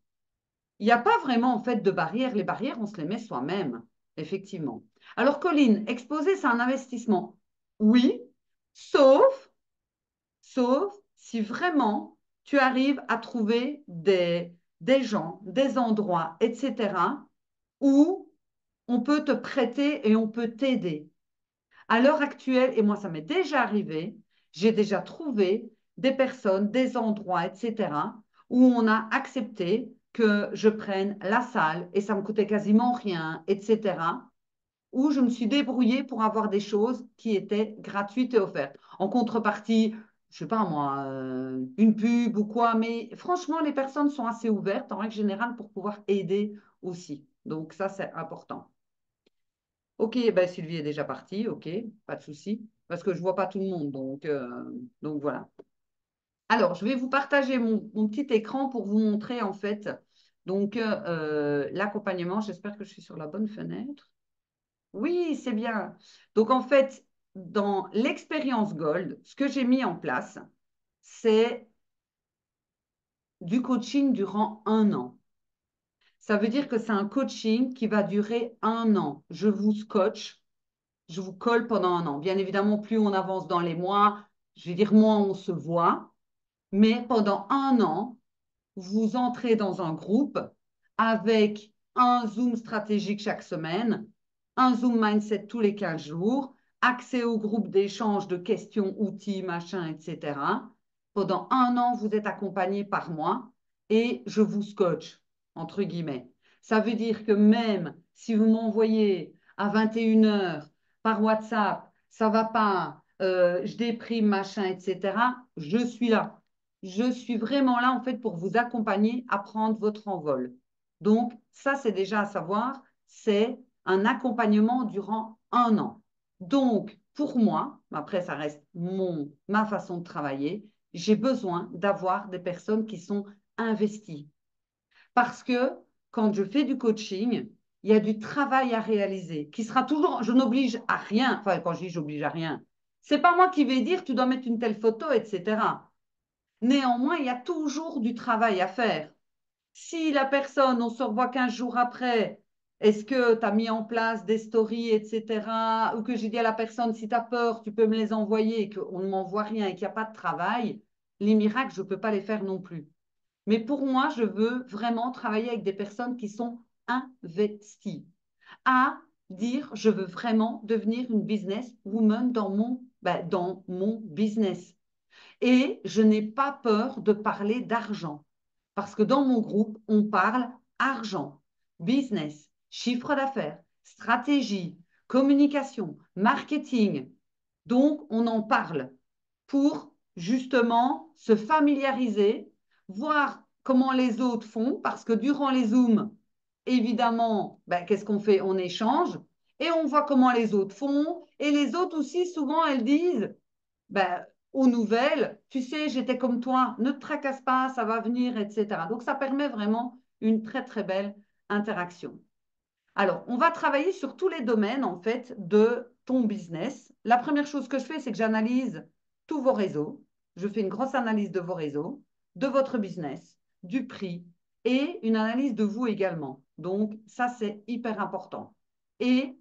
Il n'y a pas vraiment en fait de barrières. Les barrières, on se les met soi-même, effectivement. Alors, Colline, exposer, c'est un investissement. Oui, sauf sauf si vraiment tu arrives à trouver des gens, des endroits, etc., où on peut te prêter et on peut t'aider. À l'heure actuelle, et moi ça m'est déjà arrivé, j'ai déjà trouvé des personnes, des endroits, etc., où on a accepté que je prenne la salle et ça me coûtait quasiment rien, etc., où je me suis débrouillée pour avoir des choses qui étaient gratuites et offertes. En contrepartie, je sais pas moi, une pub ou quoi, mais franchement, les personnes sont assez ouvertes en règle générale pour pouvoir aider aussi. Donc ça, c'est important. Ok, ben Sylvie est déjà partie, ok, pas de souci, parce que je vois pas tout le monde, donc voilà. Alors, je vais vous partager mon petit écran pour vous montrer en fait donc l'accompagnement. J'espère que je suis sur la bonne fenêtre. Oui, c'est bien. Donc, en fait, dans l'expérience Gold, ce que j'ai mis en place, c'est du coaching durant un an. Ça veut dire que c'est un coaching qui va durer un an. Je vous scotche, je vous colle pendant un an. Bien évidemment, plus on avance dans les mois, je vais dire moins on se voit, mais pendant un an, vous entrez dans un groupe avec un Zoom stratégique chaque semaine, un Zoom mindset tous les 15 jours, accès au groupe d'échange de questions, outils, machin, etc. Pendant un an, vous êtes accompagné par moi et je vous scotche, entre guillemets. Ça veut dire que même si vous m'envoyez à 21 heures par WhatsApp, ça va pas, je déprime, machin, etc., je suis là. Je suis vraiment là, en fait, pour vous accompagner à prendre votre envol. Donc, ça, c'est déjà à savoir, c'est un accompagnement durant un an. Donc, pour moi, après, ça reste ma façon de travailler, j'ai besoin d'avoir des personnes qui sont investies. Parce que quand je fais du coaching, il y a du travail à réaliser qui sera toujours, je n'oblige à rien. Enfin, quand je dis j'oblige à rien, c'est pas moi qui vais dire tu dois mettre une telle photo, etc. Néanmoins, il y a toujours du travail à faire. Si la personne, on se revoit 15 jours après, est-ce que tu as mis en place des stories, etc. Ou que j'ai dit à la personne, si tu as peur, tu peux me les envoyer et qu'on ne m'envoie rien et qu'il n'y a pas de travail, les miracles, je ne peux pas les faire non plus. Mais pour moi, je veux vraiment travailler avec des personnes qui sont investies à dire, je veux vraiment devenir une business woman dans mon business. Et je n'ai pas peur de parler d'argent. Parce que dans mon groupe, on parle argent, business, chiffre d'affaires, stratégie, communication, marketing. Donc, on en parle pour justement se familiariser, voir comment les autres font, parce que durant les Zooms, évidemment, ben, qu'est-ce qu'on fait? On échange et on voit comment les autres font. Et les autres aussi, souvent, elles disent, ben, aux nouvelles, tu sais, j'étais comme toi, ne te tracasse pas, ça va venir, etc. Donc, ça permet vraiment une très, très belle interaction. Alors, on va travailler sur tous les domaines, en fait, de ton business. La première chose que je fais, c'est que j'analyse tous vos réseaux. Je fais une grosse analyse de vos réseaux, de votre business, du prix et une analyse de vous également. Donc, ça, c'est hyper important. Et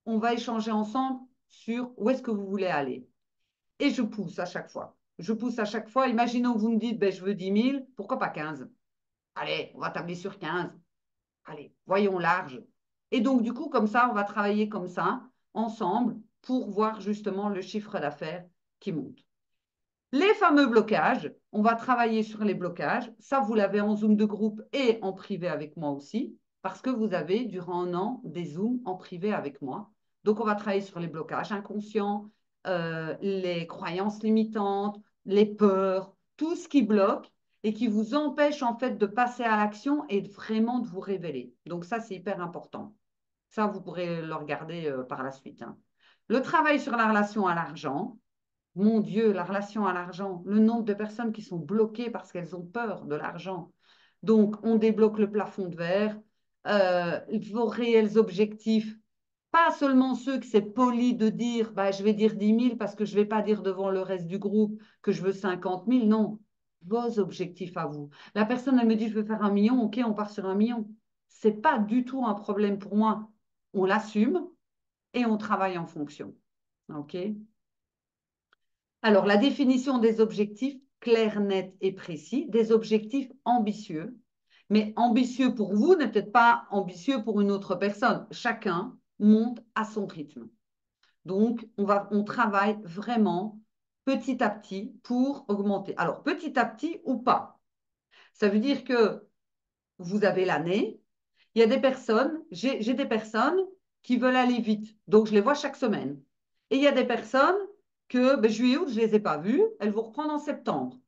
on va échanger ensemble sur où est-ce que vous voulez aller. Et je pousse à chaque fois. Je pousse à chaque fois. Imaginons que vous me dites, ben, je veux 10 000, pourquoi pas 15? Allez, on va tabler sur 15. Allez, voyons large. Et donc, du coup, comme ça, on va travailler comme ça, ensemble, pour voir justement le chiffre d'affaires qui monte. Les fameux blocages, on va travailler sur les blocages. Ça, vous l'avez en Zoom de groupe et en privé avec moi aussi, parce que vous avez, durant un an, des Zooms en privé avec moi. Donc, on va travailler sur les blocages inconscients, les croyances limitantes, les peurs, tout ce qui bloque et qui vous empêche en fait de passer à l'action et vraiment de vous révéler. Donc, ça, c'est hyper important. Ça, vous pourrez le regarder par la suite, hein. Le travail sur la relation à l'argent, mon Dieu, la relation à l'argent, le nombre de personnes qui sont bloquées parce qu'elles ont peur de l'argent. Donc, on débloque le plafond de verre, vos réels objectifs, pas seulement ceux que c'est poli de dire, bah, je vais dire 10 000 parce que je ne vais pas dire devant le reste du groupe que je veux 50 000. Non, vos objectifs à vous. La personne, elle me dit, je veux faire 1 million, ok, on part sur 1 million. Ce n'est pas du tout un problème pour moi. On l'assume et on travaille en fonction. OK? Alors, la définition des objectifs clairs, nets et précis, des objectifs ambitieux. Mais ambitieux pour vous n'est peut-être pas ambitieux pour une autre personne. Chacun monte à son rythme. Donc, on travaille vraiment petit à petit pour augmenter. Alors, petit à petit ou pas. Ça veut dire que vous avez l'année. Il y a des personnes, j'ai des personnes qui veulent aller vite. Donc, je les vois chaque semaine. Et il y a des personnes que ben, juillet, août, je ne les ai pas vues. Elles vont reprendre en septembre.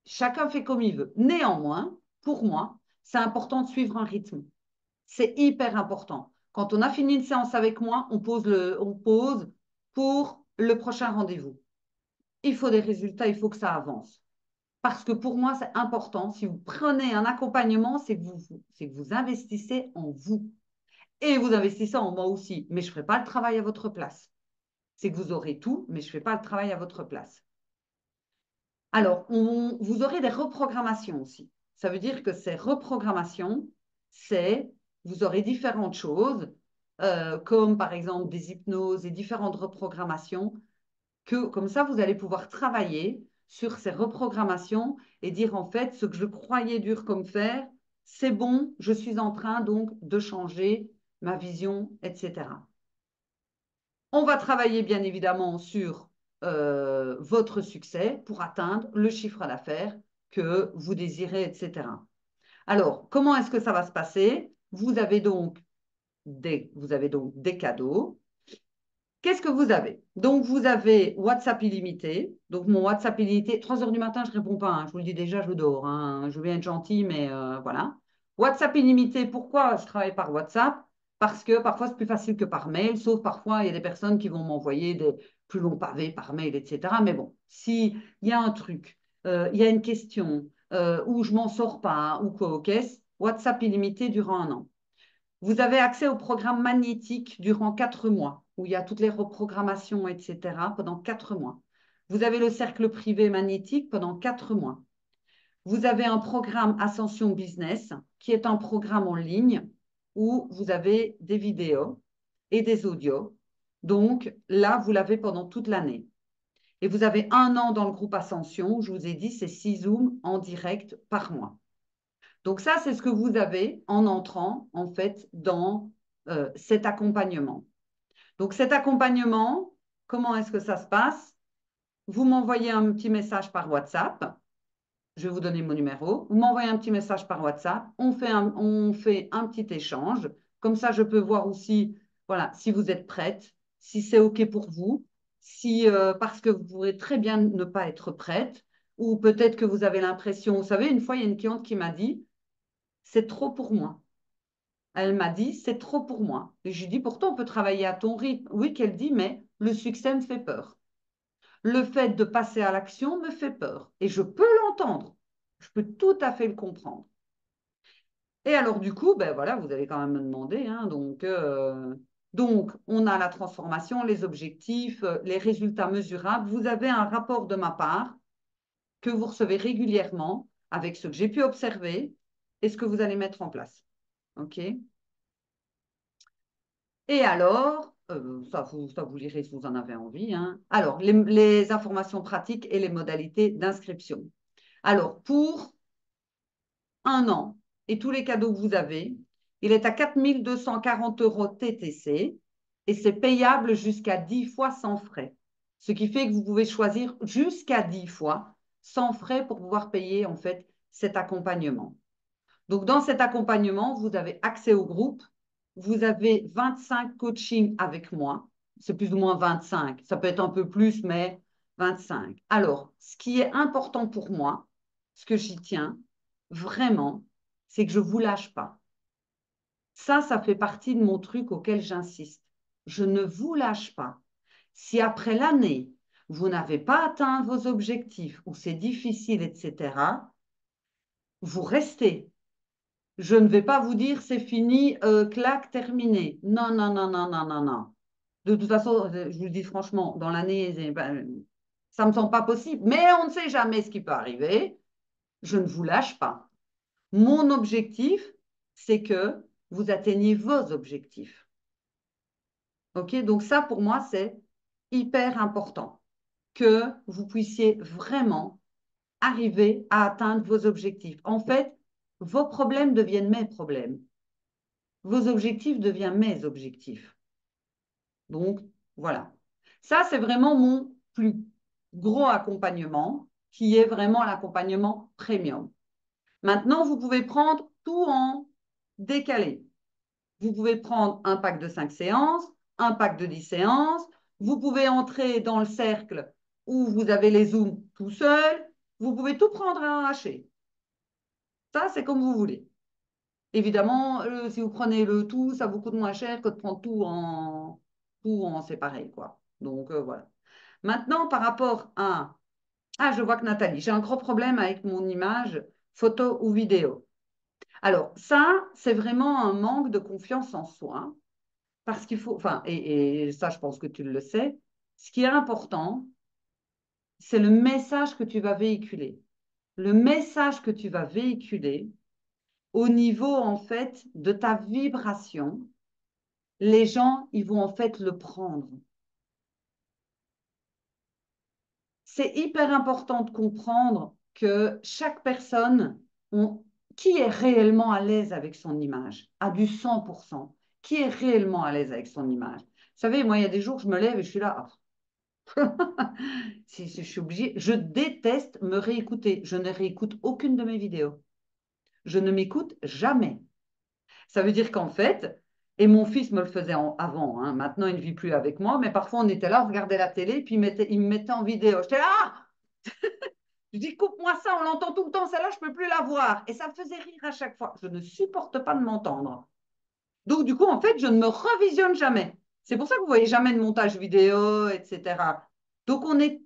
Chacun fait comme il veut. Néanmoins, pour moi, c'est important de suivre un rythme. C'est hyper important. Quand on a fini une séance avec moi, on pose pour le prochain rendez-vous. Il faut des résultats, il faut que ça avance. Parce que pour moi, c'est important. Si vous prenez un accompagnement, c'est que vous investissez en vous. Et vous investissez en moi aussi. Mais je ne ferai pas le travail à votre place. C'est que vous aurez tout, mais je ne fais pas le travail à votre place. Alors, vous aurez des reprogrammations aussi. Ça veut dire que ces reprogrammations, vous aurez différentes choses, comme par exemple des hypnoses et différentes reprogrammations, que comme ça, vous allez pouvoir travailler sur ces reprogrammations et dire en fait, ce que je croyais dur comme faire, c'est bon, je suis en train donc de changer ma vision, etc. On va travailler bien évidemment sur votre succès pour atteindre le chiffre d'affaires que vous désirez, etc. Alors, comment est-ce que ça va se passer? Vous avez donc des cadeaux. Qu'est-ce que vous avez? Donc, vous avez WhatsApp illimité. Donc, mon WhatsApp illimité, 3 heures du matin, je ne réponds pas, hein. Je vous le dis déjà, je dors, hein. Je veux bien être gentil, mais voilà. WhatsApp illimité, pourquoi je travaille par WhatsApp? Parce que parfois, c'est plus facile que par mail, sauf parfois, il y a des personnes qui vont m'envoyer des plus longs pavés par mail, etc. Mais bon, s'il y a un truc, il y a une question, où je m'en sors pas, ou quoi, ok, WhatsApp illimité durant un an. Vous avez accès au programme magnétique durant 4 mois, où il y a toutes les reprogrammations, etc., pendant 4 mois. Vous avez le cercle privé magnétique pendant 4 mois. Vous avez un programme Ascension Business, qui est un programme en ligne où vous avez des vidéos et des audios. Donc là, vous l'avez pendant toute l'année. Et vous avez un an dans le groupe Ascension, où je vous ai dit, c'est 6 Zooms en direct par mois. Donc ça, c'est ce que vous avez en entrant, en fait, dans cet accompagnement. Donc cet accompagnement, comment est-ce que ça se passe? Vous m'envoyez un petit message par WhatsApp. Je vais vous donner mon numéro. Vous m'envoyez un petit message par WhatsApp. On fait un petit échange. Comme ça, je peux voir aussi, voilà, si vous êtes prête, si c'est OK pour vous, si parce que vous pourrez très bien ne pas être prête, ou peut-être que vous avez l'impression, vous savez, une fois, il y a une cliente qui m'a dit, c'est trop pour moi. Elle m'a dit, c'est trop pour moi. Et je lui dis, pourtant, on peut travailler à ton rythme. Oui, qu'elle dit, mais le succès me fait peur. Le fait de passer à l'action me fait peur. Et je peux l'entendre. Je peux tout à fait le comprendre. Et alors, du coup, ben voilà, vous allez quand même me demander, hein, donc, on a la transformation, les objectifs, les résultats mesurables. Vous avez un rapport de ma part que vous recevez régulièrement avec ce que j'ai pu observer et ce que vous allez mettre en place. OK? Et alors, ça vous lirez si vous en avez envie, hein. Alors, les informations pratiques et les modalités d'inscription. Alors, pour 1 an et tous les cadeaux que vous avez, il est à 4 240 € TTC et c'est payable jusqu'à 10 fois sans frais. Ce qui fait que vous pouvez choisir jusqu'à 10 fois sans frais pour pouvoir payer en fait cet accompagnement. Donc, dans cet accompagnement, vous avez accès au groupe, vous avez 25 coachings avec moi, c'est plus ou moins 25, ça peut être un peu plus, mais 25. Alors, ce qui est important pour moi, ce que j'y tiens vraiment, c'est que je ne vous lâche pas. Ça fait partie de mon truc auquel j'insiste. Je ne vous lâche pas. Si après l'année, vous n'avez pas atteint vos objectifs ou c'est difficile, etc., vous restez. Je ne vais pas vous dire c'est fini, clac, terminé. Non, non, non, non, non, non, non. De toute façon, je vous le dis franchement, dans l'année, ben, ça ne me semble pas possible. Mais on ne sait jamais ce qui peut arriver. Je ne vous lâche pas. Mon objectif, c'est que vous atteigniez vos objectifs. OK? Donc ça, pour moi, c'est hyper important que vous puissiez vraiment arriver à atteindre vos objectifs. En fait, vos problèmes deviennent mes problèmes. Vos objectifs deviennent mes objectifs. Donc, voilà. Ça, c'est vraiment mon plus gros accompagnement, qui est vraiment l'accompagnement premium. Maintenant, vous pouvez prendre tout en décalé. Vous pouvez prendre un pack de 5 séances, un pack de 10 séances. Vous pouvez entrer dans le cercle où vous avez les zooms tout seul. Vous pouvez tout prendre à arracher. Ça, c'est comme vous voulez. Évidemment, si vous prenez le tout, ça vous coûte moins cher que de prendre tout en séparé, quoi. Donc, voilà. Maintenant, par rapport à... Ah, je vois que Nathalie, j'ai un gros problème avec mon image, photo ou vidéo. Alors, ça, c'est vraiment un manque de confiance en soi, parce qu'il faut... Enfin, et ça, je pense que tu le sais. Ce qui est important, c'est le message que tu vas véhiculer. Le message que tu vas véhiculer au niveau, en fait, de ta vibration, les gens, ils vont en fait le prendre. C'est hyper important de comprendre que chaque personne, qui est réellement à l'aise avec son image, à du 100%, qui est réellement à l'aise avec son image. Vous savez, moi, il y a des jours, je me lève et je suis là, si je suis obligée, je déteste me réécouter. Je ne réécoute aucune de mes vidéos. Je ne m'écoute jamais. Ça veut dire qu'en fait, et mon fils me le faisait avant, hein, maintenant il ne vit plus avec moi, mais parfois on était là, on regardait la télé, puis il me mettait en vidéo. J'étais là, je dis coupe-moi ça, on l'entend tout le temps, celle-là, je ne peux plus la voir. Et ça me faisait rire à chaque fois. Je ne supporte pas de m'entendre. Donc du coup, en fait, je ne me revisionne jamais. C'est pour ça que vous voyez jamais de montage vidéo, etc. Donc on est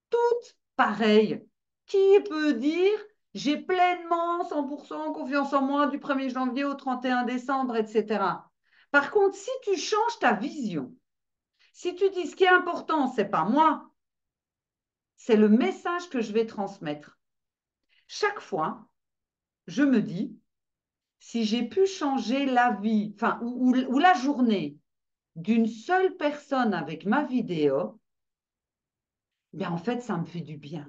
toutes pareilles. Qui peut dire j'ai pleinement 100% confiance en moi du 1er janvier au 31 décembre, etc. Par contre, si tu changes ta vision, si tu dis ce qui est important, c'est pas moi, c'est le message que je vais transmettre. Chaque fois, je me dis, si j'ai pu changer la vie, enfin, ou la journée d'une seule personne avec ma vidéo, bien en fait, ça me fait du bien.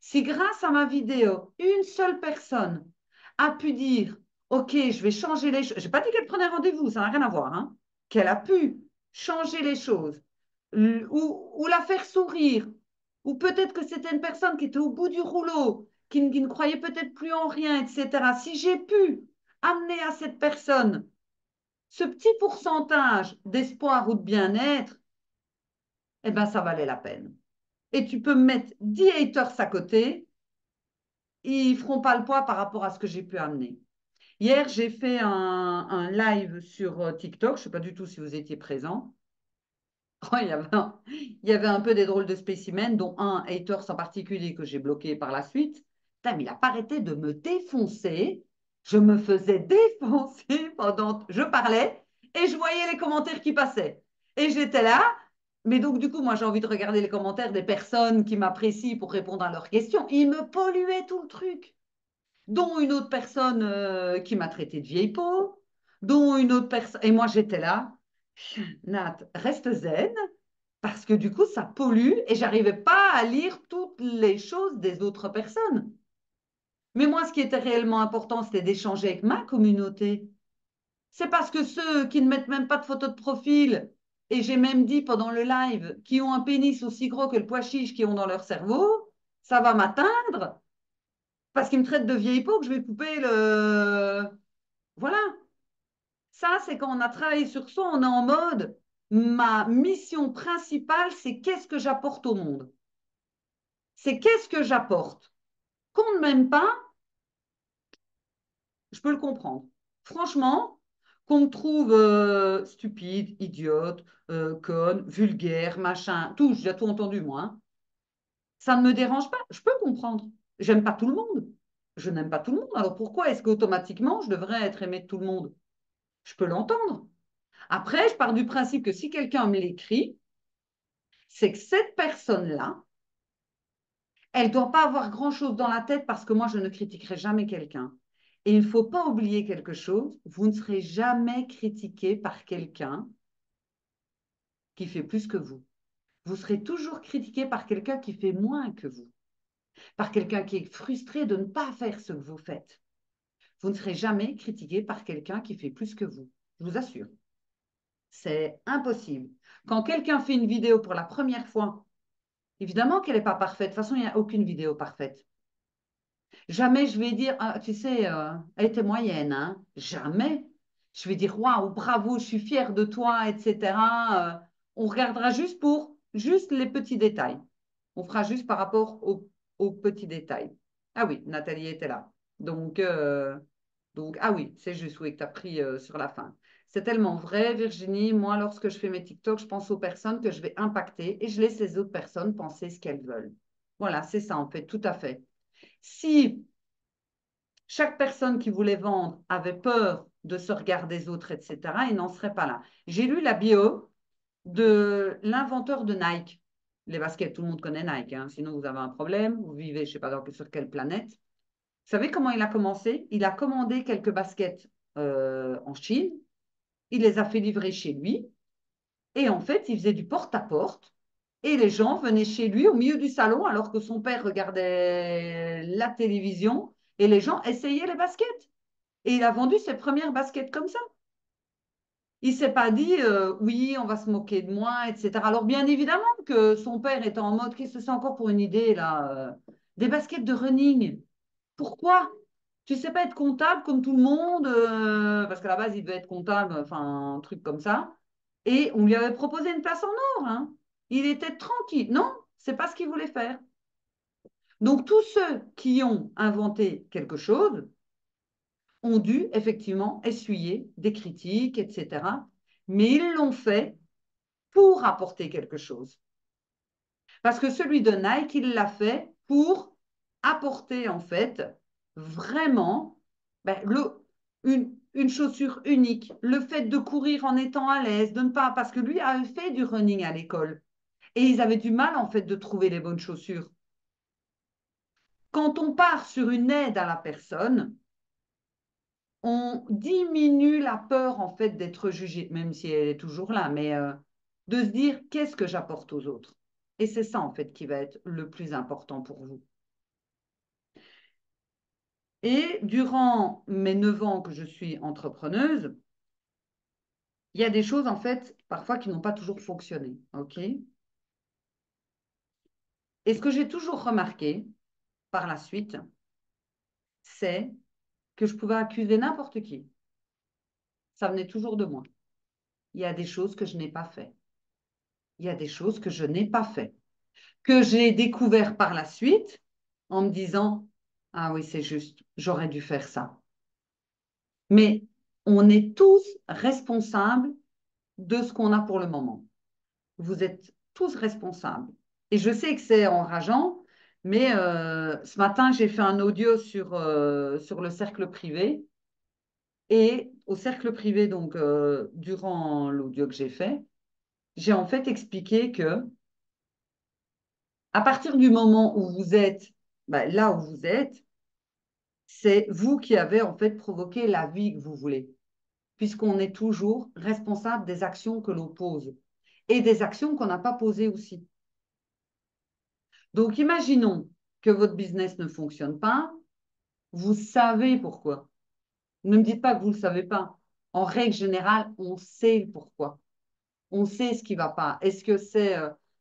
Si grâce à ma vidéo, une seule personne a pu dire, OK, je vais changer les choses, je n'ai pas dit qu'elle prenait rendez-vous, ça n'a rien à voir, hein, qu'elle a pu changer les choses, ou la faire sourire, ou peut-être que c'était une personne qui était au bout du rouleau, qui ne croyait peut-être plus en rien, etc. Si j'ai pu amener à cette personne ce petit pourcentage d'espoir ou de bien-être, eh bien, ça valait la peine. Et tu peux mettre 10 haters à côté, ils ne feront pas le poids par rapport à ce que j'ai pu amener. Hier, j'ai fait un live sur TikTok. Je ne sais pas du tout si vous étiez présent. Oh, il y avait un peu des drôles de spécimens, dont un hater en particulier que j'ai bloqué par la suite. Putain, mais il n'a pas arrêté de me défoncer. Je me faisais défoncer pendant... Je parlais et je voyais les commentaires qui passaient. Et j'étais là. Mais donc, du coup, moi, j'ai envie de regarder les commentaires des personnes qui m'apprécient pour répondre à leurs questions. Ils me polluaient tout le truc. Dont une autre personne qui m'a traité de vieille peau, dont une autre personne... Et moi, j'étais là. Nat, reste zen, parce que du coup, ça pollue et j'arrivais pas à lire toutes les choses des autres personnes. Mais moi, ce qui était réellement important, c'était d'échanger avec ma communauté. C'est parce que ceux qui ne mettent même pas de photo de profil, et j'ai même dit pendant le live, qui ont un pénis aussi gros que le pois chiche qu'ils ont dans leur cerveau, ça va m'atteindre parce qu'ils me traitent de vieille peau que je vais couper le... Voilà. Ça, c'est quand on a travaillé sur ça, on est en mode, ma mission principale, c'est qu'est-ce que j'apporte au monde. C'est qu'est-ce que j'apporte. Qu'on ne m'aime pas, je peux le comprendre. Franchement, qu'on me trouve stupide, idiote, conne, vulgaire, machin, tout, j'ai tout entendu moi, hein. Ça ne me dérange pas, je peux comprendre. J'aime pas tout le monde. Je n'aime pas tout le monde. Alors pourquoi est-ce qu'automatiquement je devrais être aimé de tout le monde? Je peux l'entendre. Après, je pars du principe que si quelqu'un me l'écrit, c'est que cette personne-là, elle ne doit pas avoir grand-chose dans la tête parce que moi, je ne critiquerai jamais quelqu'un. Et il ne faut pas oublier quelque chose, vous ne serez jamais critiqué par quelqu'un qui fait plus que vous. Vous serez toujours critiqué par quelqu'un qui fait moins que vous, par quelqu'un qui est frustré de ne pas faire ce que vous faites. Vous ne serez jamais critiqué par quelqu'un qui fait plus que vous. Je vous assure. C'est impossible. Quand quelqu'un fait une vidéo pour la première fois, évidemment qu'elle n'est pas parfaite. De toute façon, il n'y a aucune vidéo parfaite. Jamais je vais dire, ah, tu sais, elle était moyenne, hein. Jamais. Je vais dire, waouh, bravo, je suis fière de toi, etc. On regardera juste pour juste les petits détails. On fera juste par rapport aux petits détails. Ah oui, Nathalie était là. Donc, ah oui, c'est juste, oui, que tu as pris sur la fin. C'est tellement vrai, Virginie. Moi, lorsque je fais mes TikTok, je pense aux personnes que je vais impacter et je laisse les autres personnes penser ce qu'elles veulent. Voilà, c'est ça, en fait, tout à fait. Si chaque personne qui voulait vendre avait peur de se regarder des autres, etc., il n'en serait pas là. J'ai lu la bio de l'inventeur de Nike. Les baskets, tout le monde connaît Nike, hein, sinon vous avez un problème, vous vivez, je ne sais pas sur quelle planète. Vous savez comment il a commencé? Il a commandé quelques baskets en Chine, il les a fait livrer chez lui, et en fait, il faisait du porte-à-porte, et les gens venaient chez lui au milieu du salon alors que son père regardait la télévision, et les gens essayaient les baskets. Et il a vendu ses premières baskets comme ça. Il ne s'est pas dit, oui, on va se moquer de moi, etc. Alors, bien évidemment que son père était en mode, qu'est-ce que c'est encore pour une idée, là des baskets de running. Pourquoi? Tu ne sais pas être comptable comme tout le monde, parce qu'à la base, il devait être comptable, enfin, un truc comme ça. Et on lui avait proposé une place en or, hein. Il était tranquille. Non, c'est pas ce qu'il voulait faire. Donc, tous ceux qui ont inventé quelque chose, ont dû effectivement essuyer des critiques, etc. Mais ils l'ont fait pour apporter quelque chose. Parce que celui de Nike, il l'a fait pour apporter en fait vraiment ben, une chaussure unique, le fait de courir en étant à l'aise, de ne pas, parce que lui avait fait du running à l'école et ils avaient du mal en fait de trouver les bonnes chaussures. Quand on part sur une aide à la personne, on diminue la peur en fait d'être jugé, même si elle est toujours là, mais de se dire qu'est-ce que j'apporte aux autres. Et c'est ça en fait qui va être le plus important pour vous. Et durant mes 9 ans que je suis entrepreneuse, il y a des choses en fait parfois qui n'ont pas toujours fonctionné. Ok. Et ce que j'ai toujours remarqué par la suite, c'est que je pouvais accuser n'importe qui. Ça venait toujours de moi. Il y a des choses que je n'ai pas fait. Il y a des choses que je n'ai pas fait, que j'ai découvert par la suite en me disant, ah oui, c'est juste, j'aurais dû faire ça. Mais on est tous responsables de ce qu'on a pour le moment. Vous êtes tous responsables. Et je sais que c'est enrageant, mais ce matin, j'ai fait un audio sur le cercle privé Et au cercle privé, donc, durant l'audio que j'ai fait, j'ai en fait expliqué que à partir du moment où vous êtes ben, là où vous êtes, c'est vous qui avez en fait provoqué la vie que vous voulez, puisqu'on est toujours responsable des actions que l'on pose et des actions qu'on n'a pas posées aussi. Donc, imaginons que votre business ne fonctionne pas, vous savez pourquoi. Ne me dites pas que vous ne le savez pas. En règle générale, on sait pourquoi. On sait ce qui ne va pas. Est-ce que c'est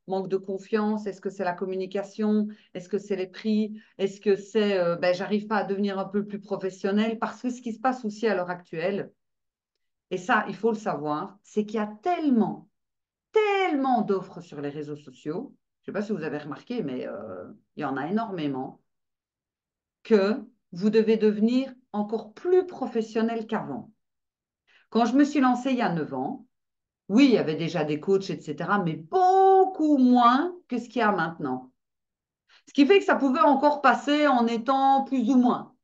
manque de confiance? Est-ce que c'est la communication? Est-ce que c'est les prix? Est-ce que c'est ben, j'arrive pas à devenir un peu plus professionnel? Parce que ce qui se passe aussi à l'heure actuelle, et ça, il faut le savoir, c'est qu'il y a tellement, tellement d'offres sur les réseaux sociaux. Je ne sais pas si vous avez remarqué, mais il y en a énormément, que vous devez devenir encore plus professionnel qu'avant. Quand je me suis lancée il y a 9 ans, oui, il y avait déjà des coachs, etc., mais beaucoup moins que ce qu'il y a maintenant. Ce qui fait que ça pouvait encore passer en étant plus ou moins.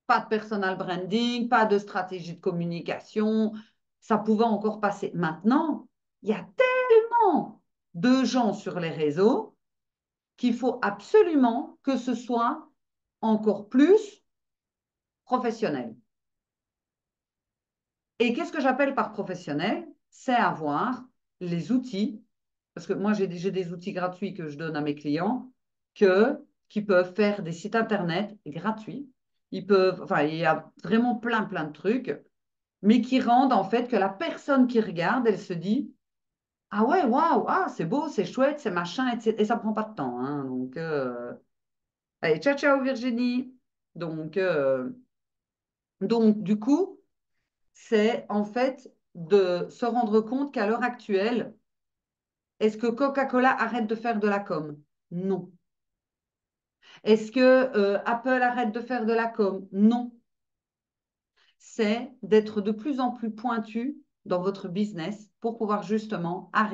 Pas de personal branding, pas de stratégie de communication, ça pouvait encore passer. Maintenant, il y a tellement de gens sur les réseaux qu'il faut absolument que ce soit encore plus professionnel. Et qu'est-ce que j'appelle par professionnel? C'est avoir les outils, parce que moi j'ai des outils gratuits que je donne à mes clients, qui peuvent faire des sites internet gratuits. Ils peuvent, enfin, il y a vraiment plein, plein de trucs, mais qui rendent en fait que la personne qui regarde, elle se dit, ah ouais, waouh, ah, c'est beau, c'est chouette, c'est machin, etc. Et ça prend pas de temps, hein. Donc, allez, ciao, ciao Virginie. Donc, du coup, c'est en fait de se rendre compte qu'à l'heure actuelle, est-ce que Coca-Cola arrête de faire de la com? Non. Est-ce que Apple arrête de faire de la com? Non. C'est d'être de plus en plus pointu dans votre business pour pouvoir justement à,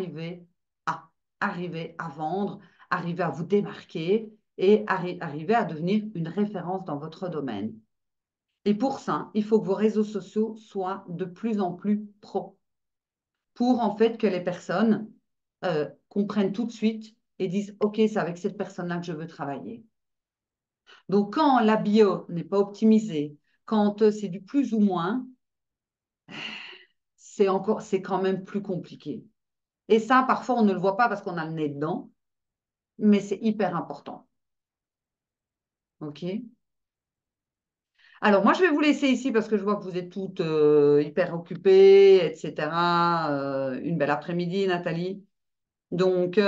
arriver à vendre, arriver à vous démarquer et arriver à devenir une référence dans votre domaine. Et pour ça, il faut que vos réseaux sociaux soient de plus en plus pro pour en fait que les personnes comprennent tout de suite et disent, OK, c'est avec cette personne-là que je veux travailler. Donc, quand la bio n'est pas optimisée, quand c'est du plus ou moins, c'est quand même plus compliqué. Et ça, parfois, on ne le voit pas parce qu'on a le nez dedans, mais c'est hyper important. OK? Alors, moi, je vais vous laisser ici parce que je vois que vous êtes toutes hyper occupées, etc. Une belle après-midi, Nathalie. Donc,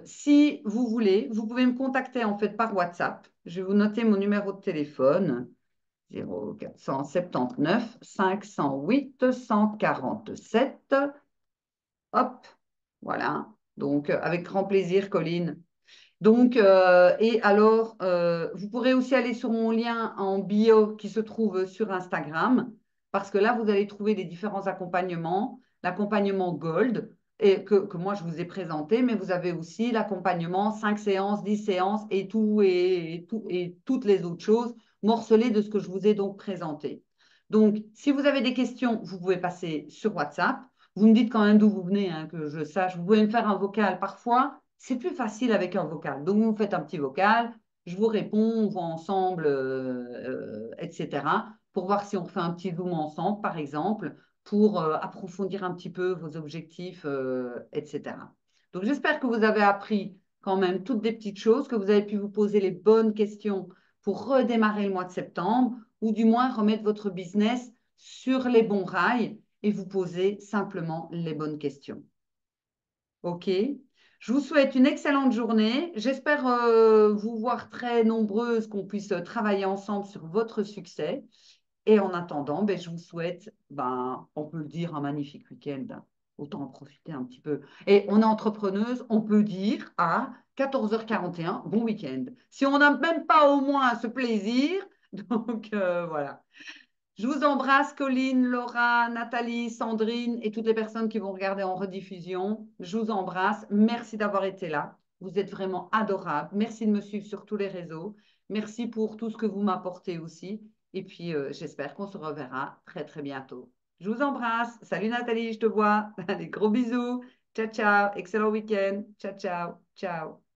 si vous voulez, vous pouvez me contacter en fait par WhatsApp. Je vais vous noter mon numéro de téléphone 0479 508 147. Hop, voilà. Donc, avec grand plaisir, Colline. Donc, et alors, vous pourrez aussi aller sur mon lien en bio qui se trouve sur Instagram, parce que là, vous allez trouver les différents accompagnements, l'accompagnement Gold, que moi, je vous ai présenté, mais vous avez aussi l'accompagnement 5 séances, 10 séances et toutes les autres choses morcelées de ce que je vous ai donc présenté. Donc, si vous avez des questions, vous pouvez passer sur WhatsApp. Vous me dites quand même d'où vous venez, hein, que je sache. Vous pouvez me faire un vocal parfois. C'est plus facile avec un vocal. Donc, vous me faites un petit vocal, je vous réponds, on voit ensemble, etc. Pour voir si on fait un petit zoom ensemble, par exemple, pour approfondir un petit peu vos objectifs, etc. Donc, j'espère que vous avez appris quand même toutes des petites choses, que vous avez pu vous poser les bonnes questions pour redémarrer le mois de septembre, ou du moins remettre votre business sur les bons rails et vous poser simplement les bonnes questions. OK? Je vous souhaite une excellente journée. J'espère vous voir très nombreuses, qu'on puisse travailler ensemble sur votre succès. Et en attendant, ben, je vous souhaite, ben, on peut le dire, un magnifique week-end. Autant en profiter un petit peu. Et on est entrepreneuse, on peut dire à 14h41, bon week-end. Si on n'a même pas au moins ce plaisir, donc voilà. Je vous embrasse, Colline, Laura, Nathalie, Sandrine et toutes les personnes qui vont regarder en rediffusion. Je vous embrasse. Merci d'avoir été là. Vous êtes vraiment adorables. Merci de me suivre sur tous les réseaux. Merci pour tout ce que vous m'apportez aussi. Et puis, j'espère qu'on se reverra très, très bientôt. Je vous embrasse. Salut Nathalie, je te vois. Allez, gros bisous. Ciao, ciao. Excellent week-end. Ciao, ciao. Ciao.